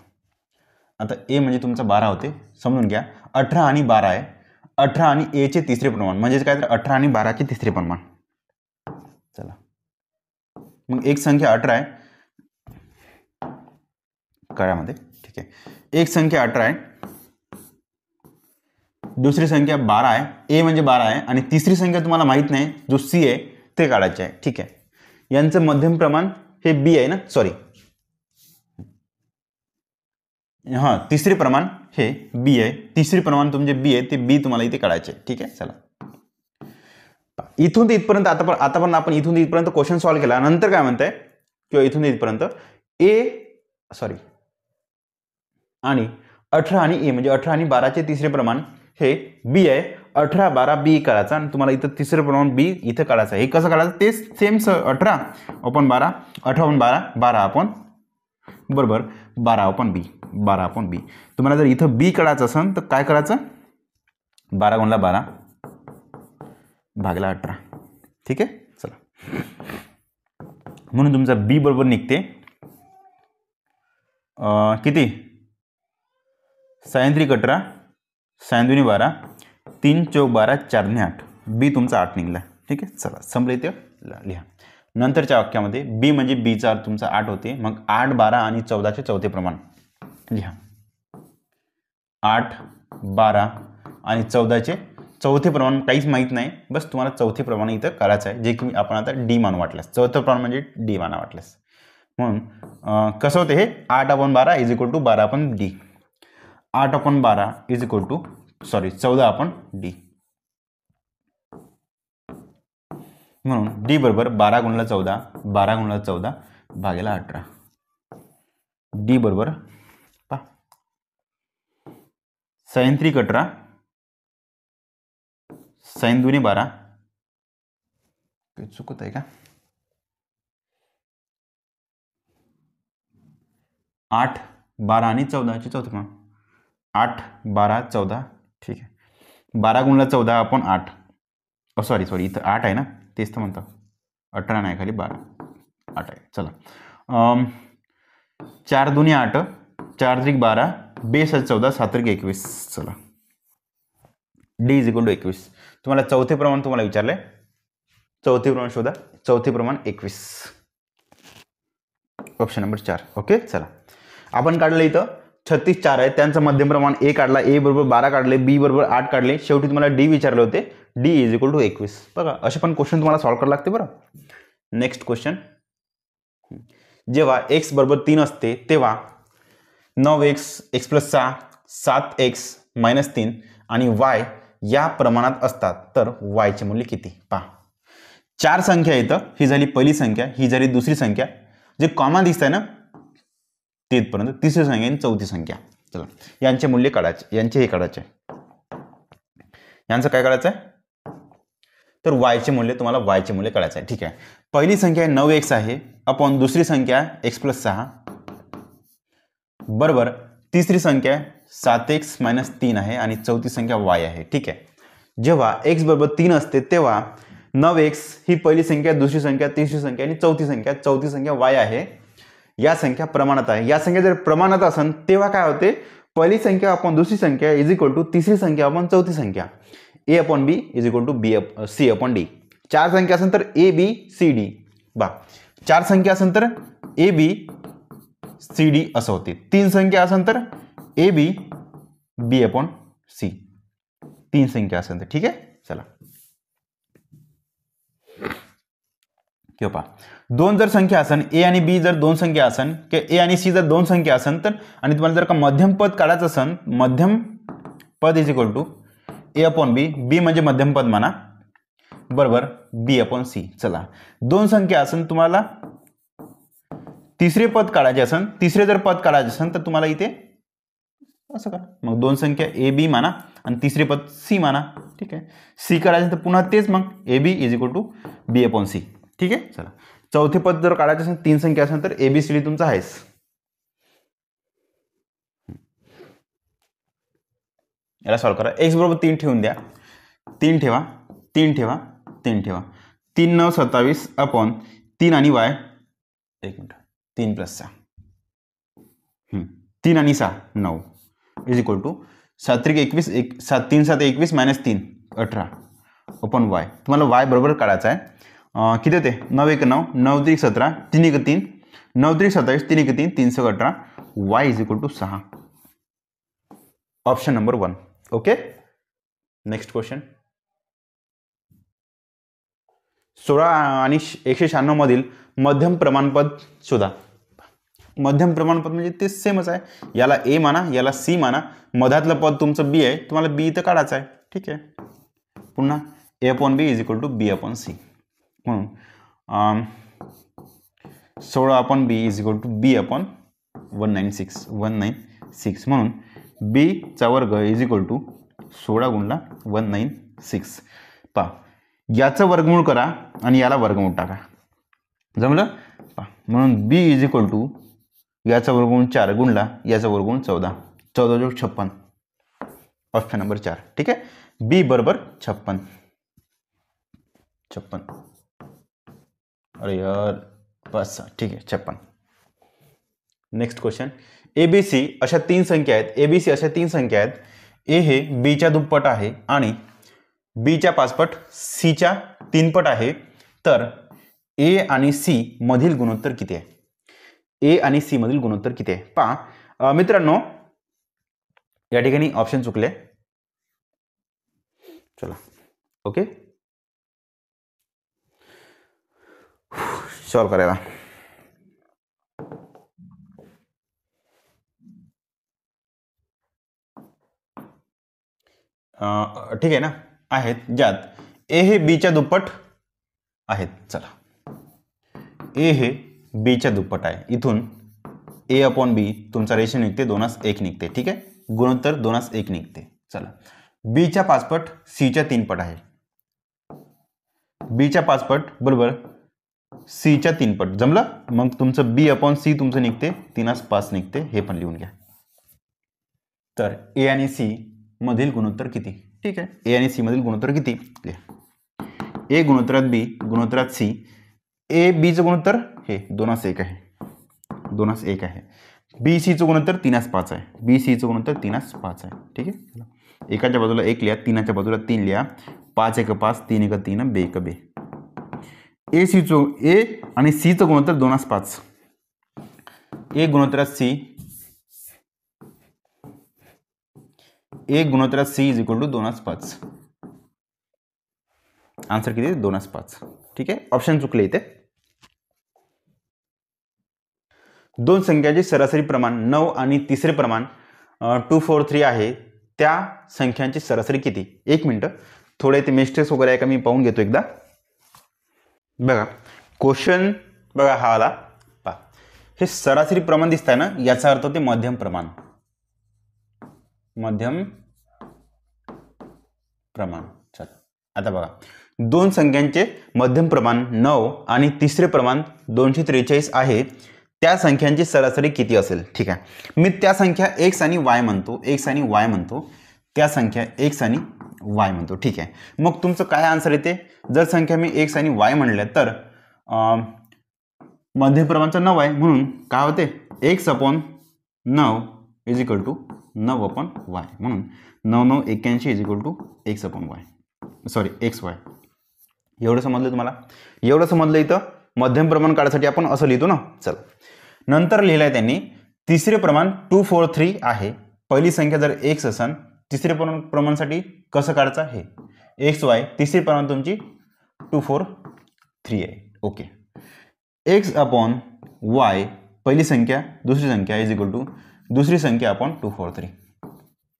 आता ए म्हणजे तुमचा 12 होते, समजून घ्या. 18 आणि 12 आहे. 18 आणि ए चे तिसरे प्रमाण म्हणजेच काय, तर 18 आणि 12 चे तिसरे प्रमाण. चला, मग एक संख्या 18 आहे काळ्यामध्ये. ठीक आहे, एक संख्या 18 आहे, दुसरी संख्या 12 आहे. ए म्हणजे 12 आहे आणि तिसरी संख्या तुम्हाला माहित नाही, जो सी आहे ते काढायचे आहे. ठीक आहे, यांचं मध्यम प्रमाण हे बी आहे ना, सॉरी हां, तिसरे प्रमाण हे बी आहे. तिसरे प्रमाण तुमचे बी आहे, ते बी तुम्हाला इथे काढायचे. ठीक आहे, चला, इथून ते इथपर्यंत आता पण आपण इथून इथपर्यंत क्वेश्चन सॉल्व्ह केला. नंतर काय म्हणताय, किंवा इथून इथपर्यंत आणि 18 आणि ए म्हणजे 18 आणि 12 चे तिसरे प्रमाण हे बी आहे. 18 12 बी काढायचा आणि तुम्हाला इथं तिसरं प्रमाण बी इथं काढायचं आहे. हे कसं काढायचं, ते सेम 18 अपॉन 12, 18 अपॉन 12, 12 अपॉन बरोबर 12 अपॉन बी, 12 अपॉन बी. तुम्हाला जर इथं बी काढायचं असेल तर काय करायचं, 12 गुणिले 12 भागला 18. ठीक आहे, चला, म्हणून तुमचा बी बरोबर निघते किती, 6 18, 6 2 12, 3 4 12, 4 8. बी तुमचा 8 निघला. ठीक आहे, चला, संपले इथे लिहा. नंतरच्या वाक्यामध्ये बी म्हणजे बीचा अर्थ तुमचा 8 होते. मग 8 12 आणि 14 चे चौथे प्रमाण लिहा. 8 12 आणि 14 चे चौथे प्रमाण काहीच माहीत नाही, बस तुम्हाला चौथे प्रमाण इथं करायचं आहे, जे की आपण आता डी मानू वाटल्यास. चौथं प्रमाण म्हणजे डी माना वाटल्यास. म्हणून कसं होतं हे, 8 upon 12 is equal to 12 upon D. 8 upon 12 is equal to 14 upon D. म्हणून डी बरोबर 12 गुणिले 14, 12 गुणिले 14 भागेला 18. डी बरोबर 6 3 18, 6 2 12, काही चुकत आहे का, 8 12 आणि 14 चे चौथे प्रमाण, 8 12 14. ठीक आहे, 12 गुणिले 14 आपण 8, सॉरी इथं 8 आहे ना, तेच तर म्हणतो, 18 नाही खाली 12, 8 आहे. चला, 4 2 8, 4 3 12, 2 7 14, 7 3 21. चला, डी इज इक्वल टू 21. तुम्हाला चौथे प्रमाण तुम्हाला विचारलंय, चौथे प्रमाण शोधा. चौथे प्रमाण 21, ऑप्शन नंबर 4. ओके, चला, आपण काढलं इथं 36 4 आहे, त्यांचं मध्यम प्रमाण ए काढला, ए बरोबर 12 काढले, बी बरोबर 8 काढले, शेवटी तुम्हाला डी विचारले होते, डी इज इक्वल टू 21. बघा, असे पण क्वेश्चन तुम्हाला सॉल्व्ह करावे लागते. बरं, नेक्स्ट क्वेश्चन, जेव्हा एक्स बरोबर 3 असते तेव्हा 9x x plus 6, 7x minus 3 आणि y या प्रमाणात असतात, तर y चे मूल्य किती पहा. 4 संख्या इथं, ही झाली पहिली संख्या, ही झाली दुसरी संख्या, जे कॉमन दिसत आहे ना तिथपर्यंत, तिसरी संख्या आणि चौथी संख्या. चला, यांचे मूल्य काढायचे, यांचे हे काढायचे, यांचं काय काढायचं आहे, तर y चे मूल्य, तुम्हाला y चे मूल्य काढायचं आहे. ठीक आहे, पहिली संख्या 9x आहे अपॉन दुसरी संख्या x प्लस 6 बरोबर तिसरी संख्या 7x मायनस 3 आहे आणि चौथी संख्या y आहे. ठीक आहे, जेव्हा x बरोबर 3 असते तेव्हा 9x ही पहिली संख्या, दुसरी संख्या, तिसरी संख्या आणि चौथी संख्या y आहे. या संख्या प्रमाणात आहे. या संख्या जर प्रमाणात असेल तेव्हा काय होते, पहिली संख्या आपण दुसरी संख्या इज इक्वल टू तिसरी संख्या आपण चौथी संख्या, A upon B is equal to B C upon D. 4 संख्या असेल तर ए बी सी डी. बा, 4 संख्या असेल तर ए बी सी डी असं होते. 3 संख्या असेल तर A B B upon C. 3 संख्या असेल तर. ठीक आहे, चला, किंवा पहा, 2 जर संख्या असेल, ए आणि बी जर 2 संख्या असेल, किंवा ए आणि सी जर 2 संख्या असेल तर, आणि तुम्हाला जर का मध्यम पद काढायचं असेल, मध्यम पद is equal to A upon B, B म्हणजे मध्यम पद म्हणा, बरोबर बी अपॉन सी. चला, 2 संख्या असेल, तुम्हाला तिसरे पद काढायचे असेल, तिसरे जर पद काढायचे असेल तर तुम्हाला इथे असं करा. मग दोन संख्या ए बी माना आणि तिसरे पद सी माना. ठीक आहे. सी करायचं तर पुन्हा तेच मग A B is equal to B upon C. ठीक आहे. चला चौथे पद जर काढायचं असेल 3 संख्या असेल तर ए बी सी डी तुमचा आहेच. याला सॉल्व करा. एक्स बरोबर 3 ठेवून द्या. 3 ठेवा, 3 ठेवा, 3 ठेवा. 3 9 27 अपॉन 3 आणि वाय 1 मिनिट 3 + 6 3 आणि 6 9 is equal to 7 3 21 3 7 21 - 3 18 upon Y. तुम्हाला वाय बरोबर काढायचा आहे. किती होते 9 1 9 9 3 17 3 1 3 9 3 27 3 1 3 3 6 18 Y is equal to 6. Option number 1. Okay. Next question. 16 आणि 196 मधील मध्यम प्रमाणपद शोधा. मध्यम प्रमाणपद म्हणजे ते सेमच आहे. याला ए माना, याला सी माना, मधातलं पद तुमचं बी आहे, तुम्हाला बी इथं काढायचं आहे. ठीक आहे. पुन्हा A upon B is equal to B upon C. म्हणून 16 upon B is equal to B upon 196 म्हणून बी चा वर्ग इज इक्वल टू 16 गुणला 196. पहा याचं वर्गमूळ करा आणि याला वर्गमूळ टाका. जमलं. पहा म्हणून बी इज इक्वल टू याचा वर्गमूळ 4 गुणला याचा वर्गमूळ 14 14 × 56. Option number 4. ठीक आहे. बी बरोबर 56. अरे यार बस. ठीक आहे 56. Next question. A B C अशा 3 संख्या आहेत. ए बी सी अशा 3 संख्या आहेत. ए हे बीच्या दुप्पट आहे आणि बीच्या 5 पट सीच्या 3 पट आहे. तर ए आणि सी मधील गुणोत्तर किती आहे? ए आणि सी मधील गुणोत्तर किती आहे? पहा मित्रांनो या ठिकाणी ऑप्शन चुकले. चला ओके सॉल्व करायला. ठीक आहे ना. आहेत ज्यात ए हे बीच्या दुप्पट आहेत. चला ए हे बीच्या दुप्पट आहे. इथून ए अपॉन बी तुमचा रेशो निघते 2:1 निघते. ठीक आहे. गुणोत्तर 2:1 निघते. चला बीच्या 5 पट सीच्या 3 पट आहे. बीच्या 5 पट बरोबर सीच्या 3 पट. जमलं. मग तुमचं बी अपॉन सी तुमचं निघते 3:5 निघते. हे पण लिहून घ्या. तर ए आणि सी मधील गुणोत्तर किती? ठीक आहे. ए आणि सी मधील गुणोत्तर किती? ए गुणोत्तरात बी गुणोत्तरात सी. ए बीचं गुणोत्तर हे 2:1 आहे. 2:1 आहे. बी सीचं गुणोत्तर 3:5 आहे. बी सीचं गुणोत्तर 3:5 आहे. ठीक आहे. एकाच्या बाजूला 1 लिहा, 3च्या बाजूला 3 लिहा. 5 1 5 3 1 3 बे 1 बे. ए आणि सीचं गुणोत्तर 2:5. ए गुणोत्तरात सी. ए गुणोत्तरात C is equal to 2:5. Answer किती? 2:5. ठीक आहे. ऑप्शन चुकले इथे. दोन संख्याचे सरासरी प्रमाण 9 आणि तिसरे प्रमाण 243 आहे. त्या संख्यांची सरासरी किती? 1 मिनिट. थोडे ते मिस्टेक्स वगैरे आहे का मी पाहून घेतो एकदा. बघा क्वेश्चन बघा हा आला. पहा हे सरासरी प्रमाण दिसत आहे ना, याचा अर्थ ते मध्यम प्रमाण. मध्यम प्रमाण. चला आता बघा दोन संख्यांचे मध्यम प्रमाण 9 आणि तिसरे प्रमाण 243 आहे. त्या संख्यांची सरासरी किती असेल? ठीक आहे. मी त्या संख्या x आणि y म्हणतो. x आणि y म्हणतो. त्या संख्या x आणि y म्हणतो. ठीक आहे. मग तुमचं काय आन्सर येते? जर संख्या मी x आणि y म्हणल्या तर मध्यम प्रमाणचा 9 आहे म्हणून काय होते x upon 9 is equal to 9 upon y. म्हणून 9 9 81 is equal to x upon y. Sorry xy. एवढं समजलं तुम्हाला? एवढं समजलं. इथं मध्यम प्रमाण काढायसाठी आपण असं लिहितो ना. चल नंतर लिहिलंय त्यांनी तिसरे प्रमाण 243 आहे. पहिली संख्या जर x असेल तिसरे प्रमाणासाठी कसं काढायचं हे xy. तिसरे प्रमाण तुमची 243 आहे. ओके. x अपॉन y पहिली संख्या दुसरी संख्या इज इक्वल टू दुसरी संख्या अपॉन 243.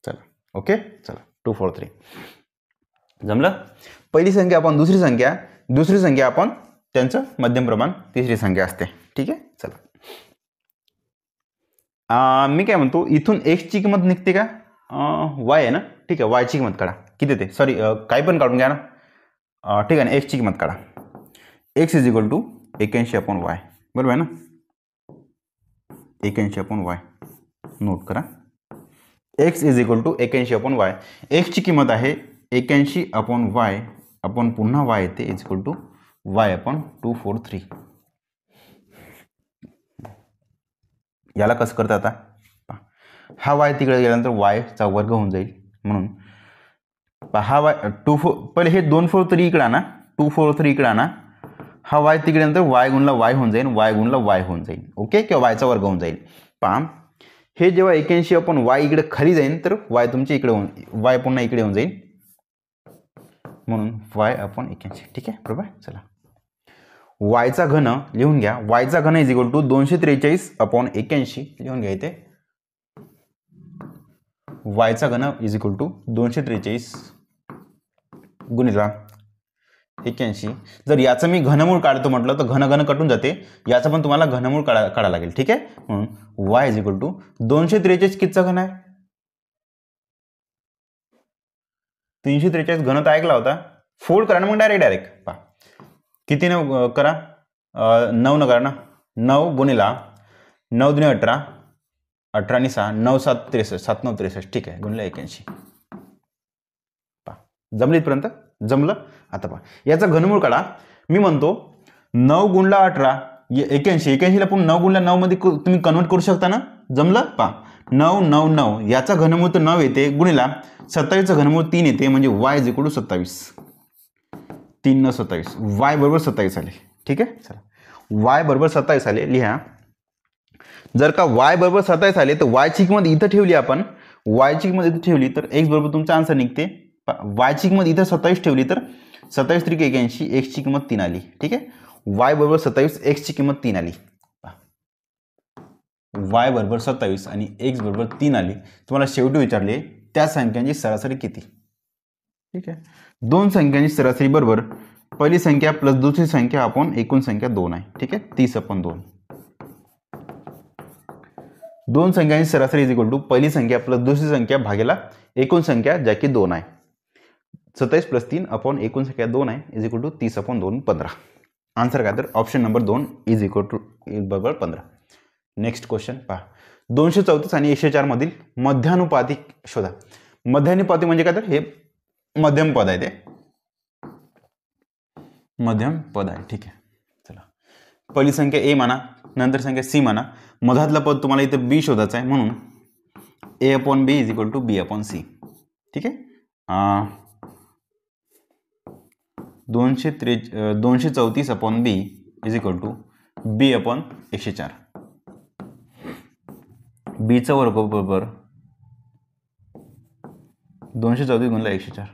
चला ओके. चला 243 जमलं. पहिली संख्या आपण दुसरी संख्या आपण त्यांचं मध्यम प्रमाण तिसरी संख्या असते. ठीक आहे. चला मी काय म्हणतो, इथून एक्सची किंमत निघते का, वाय आहे ना, ठीक आहे, वायची किंमत काढा किती ते, सॉरी काही पण काढून घ्या ना, ठीक आहे ना, एक्सची किंमत काढा. X is equal to 81/y, बरोबर आहे ना, 81/y नोट करा. X is equal to 81/y. एक्सची किंमत आहे 81/y आपण पुन्हा y येते इज इक्वल टू y/243. याला कसं करता आता, हा y तिकडे गेल्यानंतर y चा वर्ग होऊन जाईल, म्हणून हा y 2 पहिले हे 243 इकडे आणा, 243 इकडे आणा, हा y तिकडे नंतर y गुणला y होऊन जाईल, y गुणला y होऊन जाईल, ओके, किंवा y चा वर्ग होऊन जाईल. पहा हे जेव्हा 81/y इकडे खाली जाईल तर y तुमच्या इकडे होऊन, y पुन्हा इकडे होऊन जाईल, म्हणून y/81, ठीक आहे, बरोबर. चला, y चा घन लिहून घ्या, y चा घन इज इक्वल टू 243/81 लिहून घ्या इथे. y चा घन इज इक्वल टू 243 गुणिला 81. जर याचं मी घनमूळ काढतो म्हटलं तर घन कटून जाते, याचं पण तुम्हाला घनमूळ काढायला लागेल, ठीक आहे. म्हणून y इज इक्वल टू 243 कितीचा घन आहे, 343 घन तर ऐकला होता, फोल्ड करा ना मग डायरेक्ट पहा किती न करा, 9 न करा ना, 9 गुणिला 9 दुने 18, 18 आणि 6, 9 7 63, 7 9 63, ठीक आहे, गुणिले 81. पहा जमलं इथपर्यंत, जमलं. आता पहा याचा घनमूळ काढा, मी म्हणतो 9 गुणला 18 81, ला पण 9 गुणला 9 मध्ये तुम्ही कन्वर्ट करू शकता ना, जमलं. पहा 9 9 9 याचा घनमूळ तर 9 येते, गुणिला 27चं घनमूळ 3 येते, म्हणजे y is equal to 27, 3 9 27, y बरोबर 27 आले, ठीक आहे. चला, y बरोबर 27 आले, लिहा. जर का y बरोबर 27 आले तर y ची किंमत इथं ठेवली आपण, y ची किंमत इथं ठेवली तर x बरोबर तुमचा आन्सर निघते. y ची किंमत इथं 27 ठेवली तर 27 त्रिक 81, x ची किंमत 3 आली, ठीक आहे. y बरोबर 27, x ची किंमत 3 आली, y बरोबर 27 आणि x बरोबर 3 आली. तुम्हाला शेवटी विचारले त्या संख्यांची सरासरी किती, ठीक आहे. दोन संख्यांची सरासरी बरोबर पहिली संख्या प्लस दुसरी संख्या आपण एकूण संख्या 2 आहे, ठीक आहे, 30/2. दोन संख्यांची सरासरी इज इक्वल टू पहिली संख्या प्लस दुसरी संख्या भागेला एकूण संख्या ज्या की 2 आहे, 27 + 3 आपण एकूण संख्या 2 आहे इज इक्वल टू 30/2 15. आन्सर काय तर option number 2 is equal to बरोबर 15. नेक्स्ट क्वेश्चन पहा, 234 आणि 104 मधील मध्यानुपाती शोधा. मध्यानुपाती म्हणजे काय तर हे मध्यम पद आहे, ते मध्यम पद आहे, ठीक आहे. चला, पहिली संख्या a माना, नंतर संख्या c माना, मधातलं पद तुम्हाला इथं b शोधायचं आहे, म्हणून a/b is equal to b/c, ठीक आहे. 234/b is equal to b/104. b चा वर्ग बरोबर 234 गुणिले 104.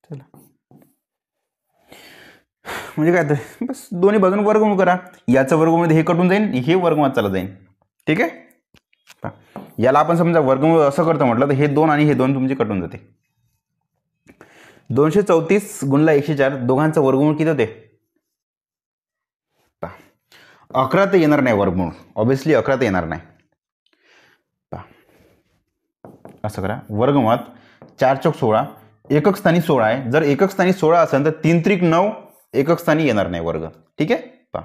चला, म्हणजे काय तर बस दोन्ही बाजून वर्गमूळ करा, याचा वर्गमूळ हे कटून जाईल, हे वर्गमूळ चालत जाईल, ठीक आहे. याला आपण समजा वर्गमूळ असं करतो म्हटलं तर हे 2 आणि हे 2 तुमचे कटून जाते. 234 गुणिले 104 दोघांचं वर्गमूळ किती होते, 11 तर येणार नाही वर्गमूळ, ऑब्विसली 11 तर येणार नाही. असं करा, वर्गमुळात 4 चौक 16, एकक स्थानी 16 आहे, जर एकक स्थानी 16 असेल तर 3 त्रिक 9 एकक स्थानी येणार नाही वर्ग, ठीक आहे. पहा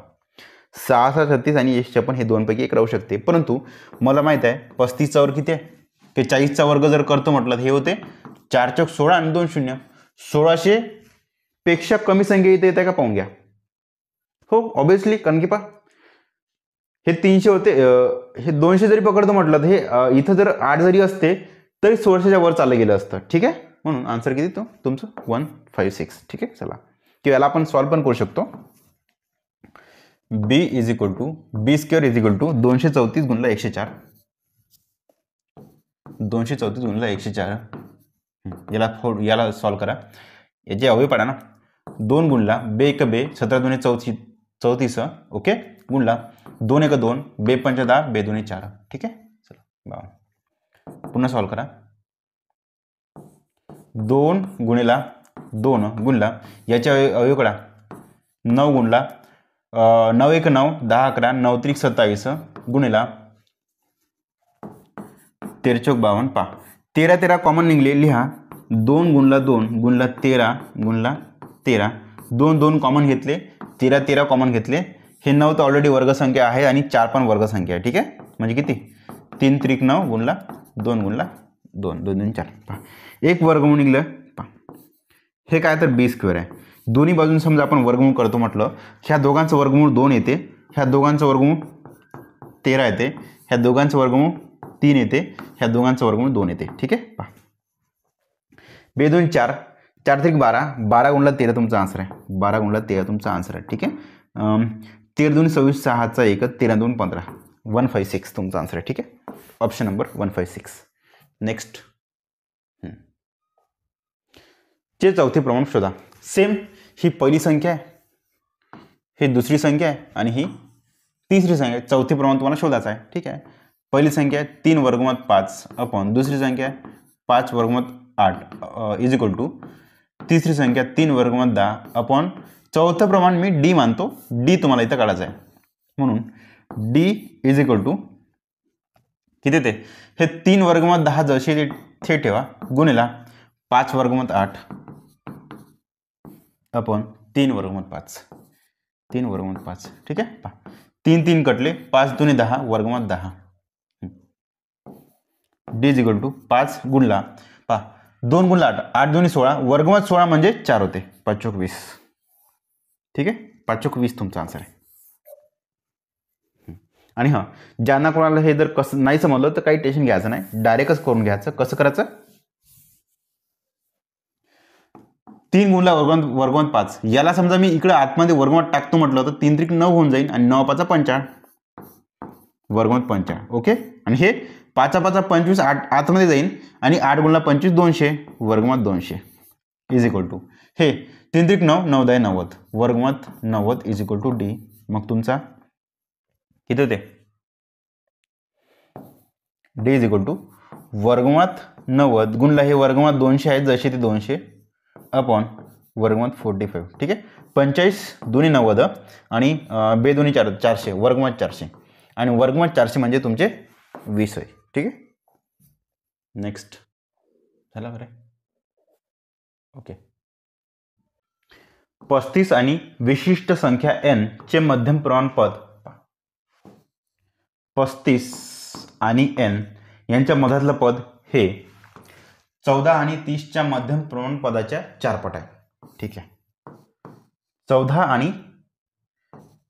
6 6 36 आणि 156 हे दोनपैकी एक राहू शकते, परंतु मला माहित आहे 35चा वर्ग किती आहे, की 40चा वर्ग जर करतो म्हटलं हे होते 4 चौक 16 आणि 2 शून्य, 1600 पेक्षा कमी संख्या इथे येते का पाहून घ्या. हो ऑब्विसली, कारण की पहा हे 300 होते, हे 200 जरी पकडतो म्हटलं तर हे इथं जर 8 जरी असते तरी 1600च्या वर चाललं गेलं असतं, ठीक आहे. म्हणून आन्सर किती तो तुमचं 156, ठीक आहे. चला, किंवा याला आपण सॉल्व पण करू शकतो. b is equal to b² is equal to 234 गुणिले 104, 234 गुणिले 104. याला सॉल्व करा, याचे अवयव पाडा ना, 2 गुणला बे 1 बे 17 दुने 34, ओके, गुणला 2 1 2 बे 5 10 बे 2 4, ठीक आहे. चला पुन्हा सॉल्व करा, 2 गुणिला 2 गुणला याच्या अवयव काढा, 9 गुणला 9 1 9 10 11 9 त्रिक 27 गुणिला 13 52 पहा 13 13 कॉमन निघले, लिहा 2 गुणला 2 गुणला 13 गुणला 13, 2 2 कॉमन घेतले, 13 13 कॉमन घेतले, हे 9 तर ऑलरेडी वर्गसंख्या आहे आणि 4 पण वर्गसंख्या आहे. ठीक आहे, म्हणजे किती 3 त्रिक 9 गुणला 2 गुणला 2 2 2 4 पहा एक वर्गमूळ निघलं. पहा हे काय तर बी स्क्वेअर आहे. दोन्ही बाजून समजा आपण वर्गमूळ करतो म्हटलं, ह्या दोघांचं वर्गमूळ 2 येते, ह्या दोघांचं वर्गमूळ 13 येते, ह्या दोघांचं वर्गमूळ 3 येते, ह्या दोघांचं वर्गमूळ 2 येते. ठीक आहे, पहा 2 2 4 4 त्रिक 12 12 गुणला 13 तुमचा आन्सर आहे, 12 गुणला 13 तुमचा आन्सर आहे. ठीक आहे, 13 2 26 6चा 1 13 2 15 156 तुमचा आन्सर आहे. ठीक आहे, ऑप्शन नंबर 156. नेक्स्ट चे चौथे प्रमाण शोधा. सेम ही पहिली संख्या आहे, ही दुसरी संख्या आहे आणि ही तिसरी संख्या आहे. चौथे प्रमाण तुम्हाला शोधायचं आहे. ठीक आहे, पहिली संख्या आहे 3 वर्गमूळ 5 अपॉन दुसरी संख्या आहे 5 वर्गमूळ 8 इज इक्वल टू तिसरी संख्या 3 वर्गमूळ 10 अपॉन चौथं प्रमाण मी डी मानतो, डी तुम्हाला इथं काढायचं आहे. म्हणून डी इज इक्वल टू किती ते हे 3 वर्गमूळ 10 जसे ते ठेवा गुणिला 5 वर्गमूळ 8 अपॉन 3 वर्गमूळ 5 3 वर्गमूळ 5. ठीक आहे, पहा 3 3 कटले, 5 2 10 वर्गमूळ 10 डी इज इक्वल टू 5 गुणला पहा 2 गुणला 8 8 2 16 वर्गमूळ 16 म्हणजे 4 होते 5 चौक 20. ठीक आहे, 5 चौक 20 तुमचा आन्सर आहे. आणि हां, ज्यांना कोणाला हे जर कसं नाही समजलं तर काही टेन्शन घ्यायचं नाही, डायरेक्टच करून घ्यायचं. कसं करायचं, 3 गुणला वर्गमूळ 5 याला समजा मी इकडे आतमध्ये वर्गमूळ टाकतो म्हटलं तर 3 त्रिक 9 होऊन जाईल आणि 9 5 55 वर्गमूळ 55. ओके, आणि हे 5 5 25 आतमध्ये जाईल आणि 8 गुणला 25 200 वर्गमूळ 200 इज इक्वल टू हे 3 त्रिक 9 9 10 90 वर्गमूळ 90 इज इक्वल टू डी. मग तुमचा किती होते, डी इज इक्वल टू वर्गमूळ 90 गुणला हे वर्गमूळ 200 आहे जसे ते 200 अपॉन वर्गमूळ 45. ठीक आहे, 45 2 90 आणि 2 2 4 400 वर्गमूळ 400 आणि वर्गमूळ 400 म्हणजे तुमचे 20 आहे. ठीक आहे, नेक्स्ट झाला बरं. ओके, 35 आणि विशिष्ट संख्या n चे मध्यम प्रमाण पद. 35 आणि n यांच्या मधातलं पद हे 14 आणि 30च्या मध्यम प्रमाण पदाच्या 4 पट आहे. ठीक आहे, 14 आणि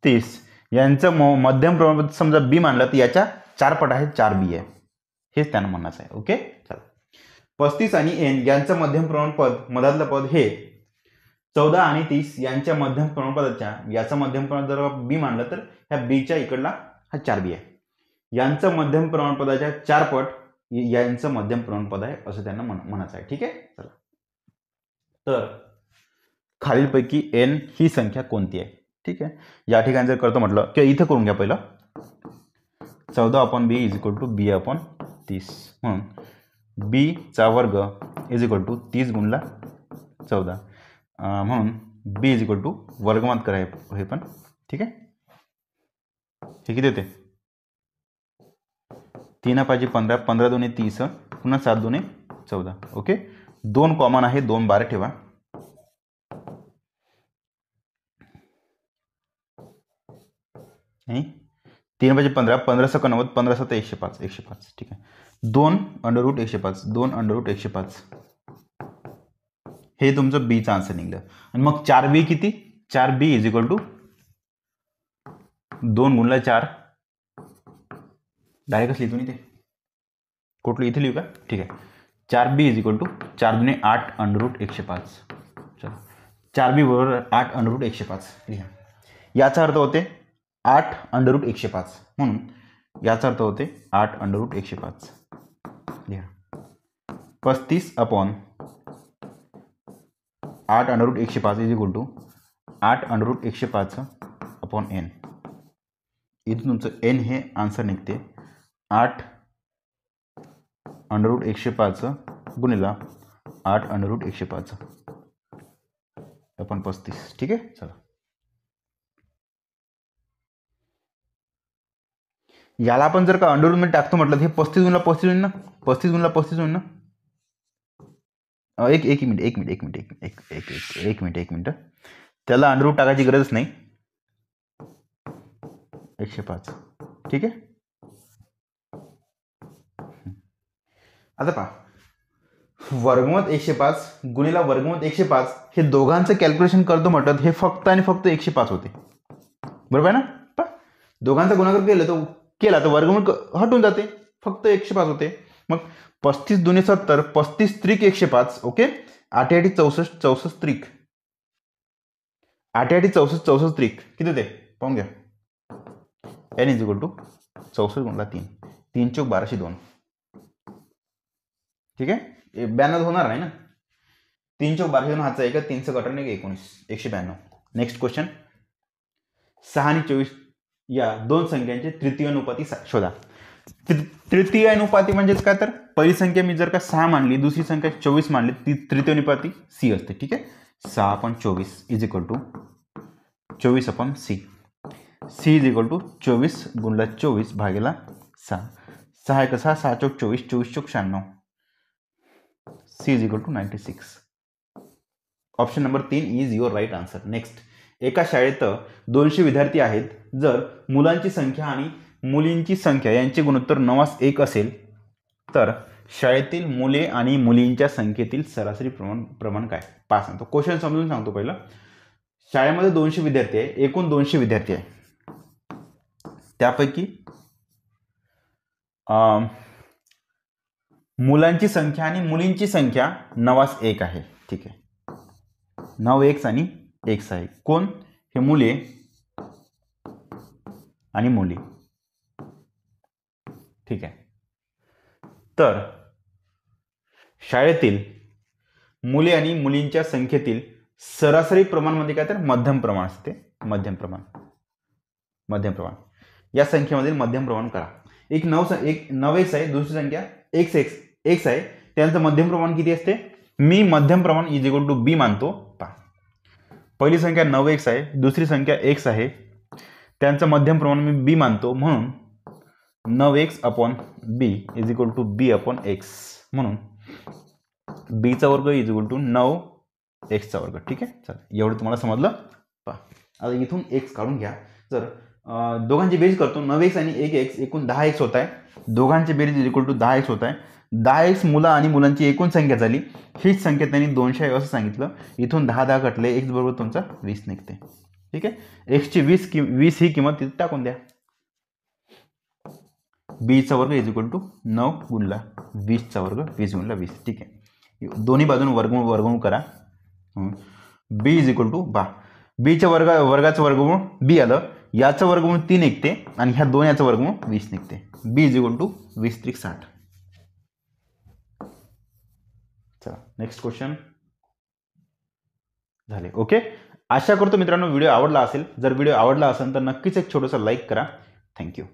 30 यांचं मध्यम प्रमाण पद समजा बी मानलं तर याच्या 4 पट आहे, 4 बी आहे, हेच त्यांना म्हणायचं आहे. ओके, चला 35 आणि n यांचं मध्यम प्रमाण पद मधातलं पद हे 14 आणि 30 यांच्या मध्यम प्रमाण पदाच्या याचं मध्यम प्रमाण जर बी मानलं तर ह्या बीच्या इकडला हा 4 बी आहे, यांचं मध्यम प्रमाण पदाच्या 4 पट यांचं मध्यम प्रमाण पद आहे असं त्यांना म्हणायचं आहे. ठीक आहे, चला तर खालीलपैकी n ही संख्या कोणती आहे. ठीक आहे, या ठिकाणी जर करतो म्हटलं किंवा इथं करून घ्या पहिलं 14 upon B is equal to B upon 30 म्हणून बी चा वर्ग इज इक्वल टू 30 गुणला 14 म्हणून बी इज इक्वल टू वर्गमात कराय हे पण. ठीक आहे, हे किती होते 3 5 15 15 2 30 पुन्हा 7 2 14. ओके, 2 कॉमन आहे, 2 बार ठेवा. नाही 3 5 15 15 7 90 15 7 105 105. ठीक आहे, 2 अंडर रूट 105 2 अंडर रूट 105 हे तुमचं बीचं आन्सर निघलं. आणि मग 4 बी किती, 4 बी इज इक्वल टू 2 गुणला 4 डायरेक्टच लिहितो नाही ते कुठलं इथे लिहू का. ठीक आहे, 4 बी इज इक्वल टू 4 दुने 8 अंडर रूट 105. चला 4 बी बरोबर 8 अंडर रूट 105 लिहा. याचा अर्थ होते 8 अंडर रूट 105 म्हणून याचा अर्थ होते 8 अंडर रूट 105 लिहा. 35 upon 8 under root 105 is equal to 8 under root 105 upon n. इथून तुमचं n हे आन्सर निघते 8 अंडर रूट 105 गुणिला 8 अंडर रूट 105 अपॉन 35. ठीक आहे, चला याला आपण जर का अंडररूटमध्ये टाकतो म्हटलं हे 35 गुणला 35 होईल ना, 35 गुणला 35 होईल ना. एक मिनिट त्याला अंडररूट टाकायची गरज नाही. 105. ठीक आहे. आता पहा, वर्गमूळ 105 गुणिला वर्गमूळ 105 हे दोघांचं कॅल्क्युलेशन करतो म्हटलं हे फक्त आणि फक्त 105 होते. बरोबर आहे ना. पहा, दोघांचा गुणाकार केला तर वर्गमूळ हटून जाते, फक्त 105 होते. मग 35 दुणे 70, 35 त्रिक 105. ओके. 8 8 64 64 त्रिक 8 8 64 64 त्रिक किती होते पाहून घ्या. n इज इक्वल टू 64 गुणला 3, 3 चौक 1202. ठीक आहे. 92 होणार नाही ना. 3 चौक 1202 हाचा आहे का, 3 चं कटन 19 192. Next question. 6 आणि 24 या दोन संख्यांचे तृतीय अनुपाती शोधा. तृतीय अनुपाती म्हणजेच काय, तर पहिली संख्या मी जर का 6 मानली, दुसरी संख्या 24 मानली, ती तृतीय अनुपाती सी असते. ठीक आहे. 6/24 is equal to 24/c. C is equal to 24 गुणला 24 भागेला 6. 6 1 6, 6 चौक 24, 24 चौक 96. C is equal to 96. Option number 3 is your right answer. Next. एका शाळेत 200 विद्यार्थी आहेत. जर मुलांची संख्या आणि मुलींची संख्या यांचे गुणोत्तर 9:1 असेल तर शाळेतील मुले आणि मुलींच्या संख्येतील सरासरी प्रमाण काय. पास सांगतो. क्वेश्चन समजून सांगतो. पहिला, शाळेमध्ये 200 विद्यार्थी आहे, एकूण 200 विद्यार्थी आहे. त्यापैकी मुलांची संख्या आणि मुलींची संख्या 9:1 आहे. ठीक आहे. 9 आणि 1 आहे. कोण हे, मुले आणि मुली. ठीक आहे. तर शाळेतील मुले आणि मुलींच्या संख्येतील सरासरी प्रमाण म्हणजे काय, तर मध्यम प्रमाण असते. मध्यम प्रमाण या संख्येमधील मध्यम प्रमाण करा. एक 9x आहे, दुसरी संख्या x आहे, त्यांचं मध्यम प्रमाण किती असते. मी मध्यम प्रमाण इज इक्वल टू बी मानतो. पहा, पहिली संख्या 9x आहे, दुसरी संख्या x आहे, त्यांचं मध्यम प्रमाण मी बी मानतो. म्हणून 9x/b is equal to b/x. म्हणून b चा वर्ग इज इक्वल टू 9x चा वर्ग. ठीक आहे. चला, एवढं तुम्हाला समजलं. पहा, आता इथून x काढून घ्या. जर दोघांची बेरीज करतो, 9x आणि 1x एकूण 10x होत आहे. दोघांची बेरीज इज इक्वल टू 10x होत आहे. 10x मुलं आणि मुलांची एकूण संख्या झाली. हीच संख्या त्यांनी 200 आहे असं सांगितलं. इथून 10 कटले, x बरोबर तुमचा 20 निघते. ठीक आहे. x ची 20 ही किंमत तिथे टाकून द्या. b चा वर्ग इज इक्वल टू 9 गुणला 20 चा वर्ग 20 गुणला 20. ठीक आहे. दोन्ही बाजून वर्गमूळ करा. b is equal to b च्या वर्गाचं वर्गमूळ b आलं, याचं वर्गमूळ 3 निघते आणि ह्या दोन याचं वर्गमूळ 20 निघते. b is equal to 20 × 60. चला, नेक्स्ट क्वेश्चन झाले. ओके. आशा करतो मित्रांनो व्हिडिओ आवडला असेल. जर व्हिडिओ आवडला असेल तर नक्कीच एक छोटंसं लाईक करा. थँक्यू.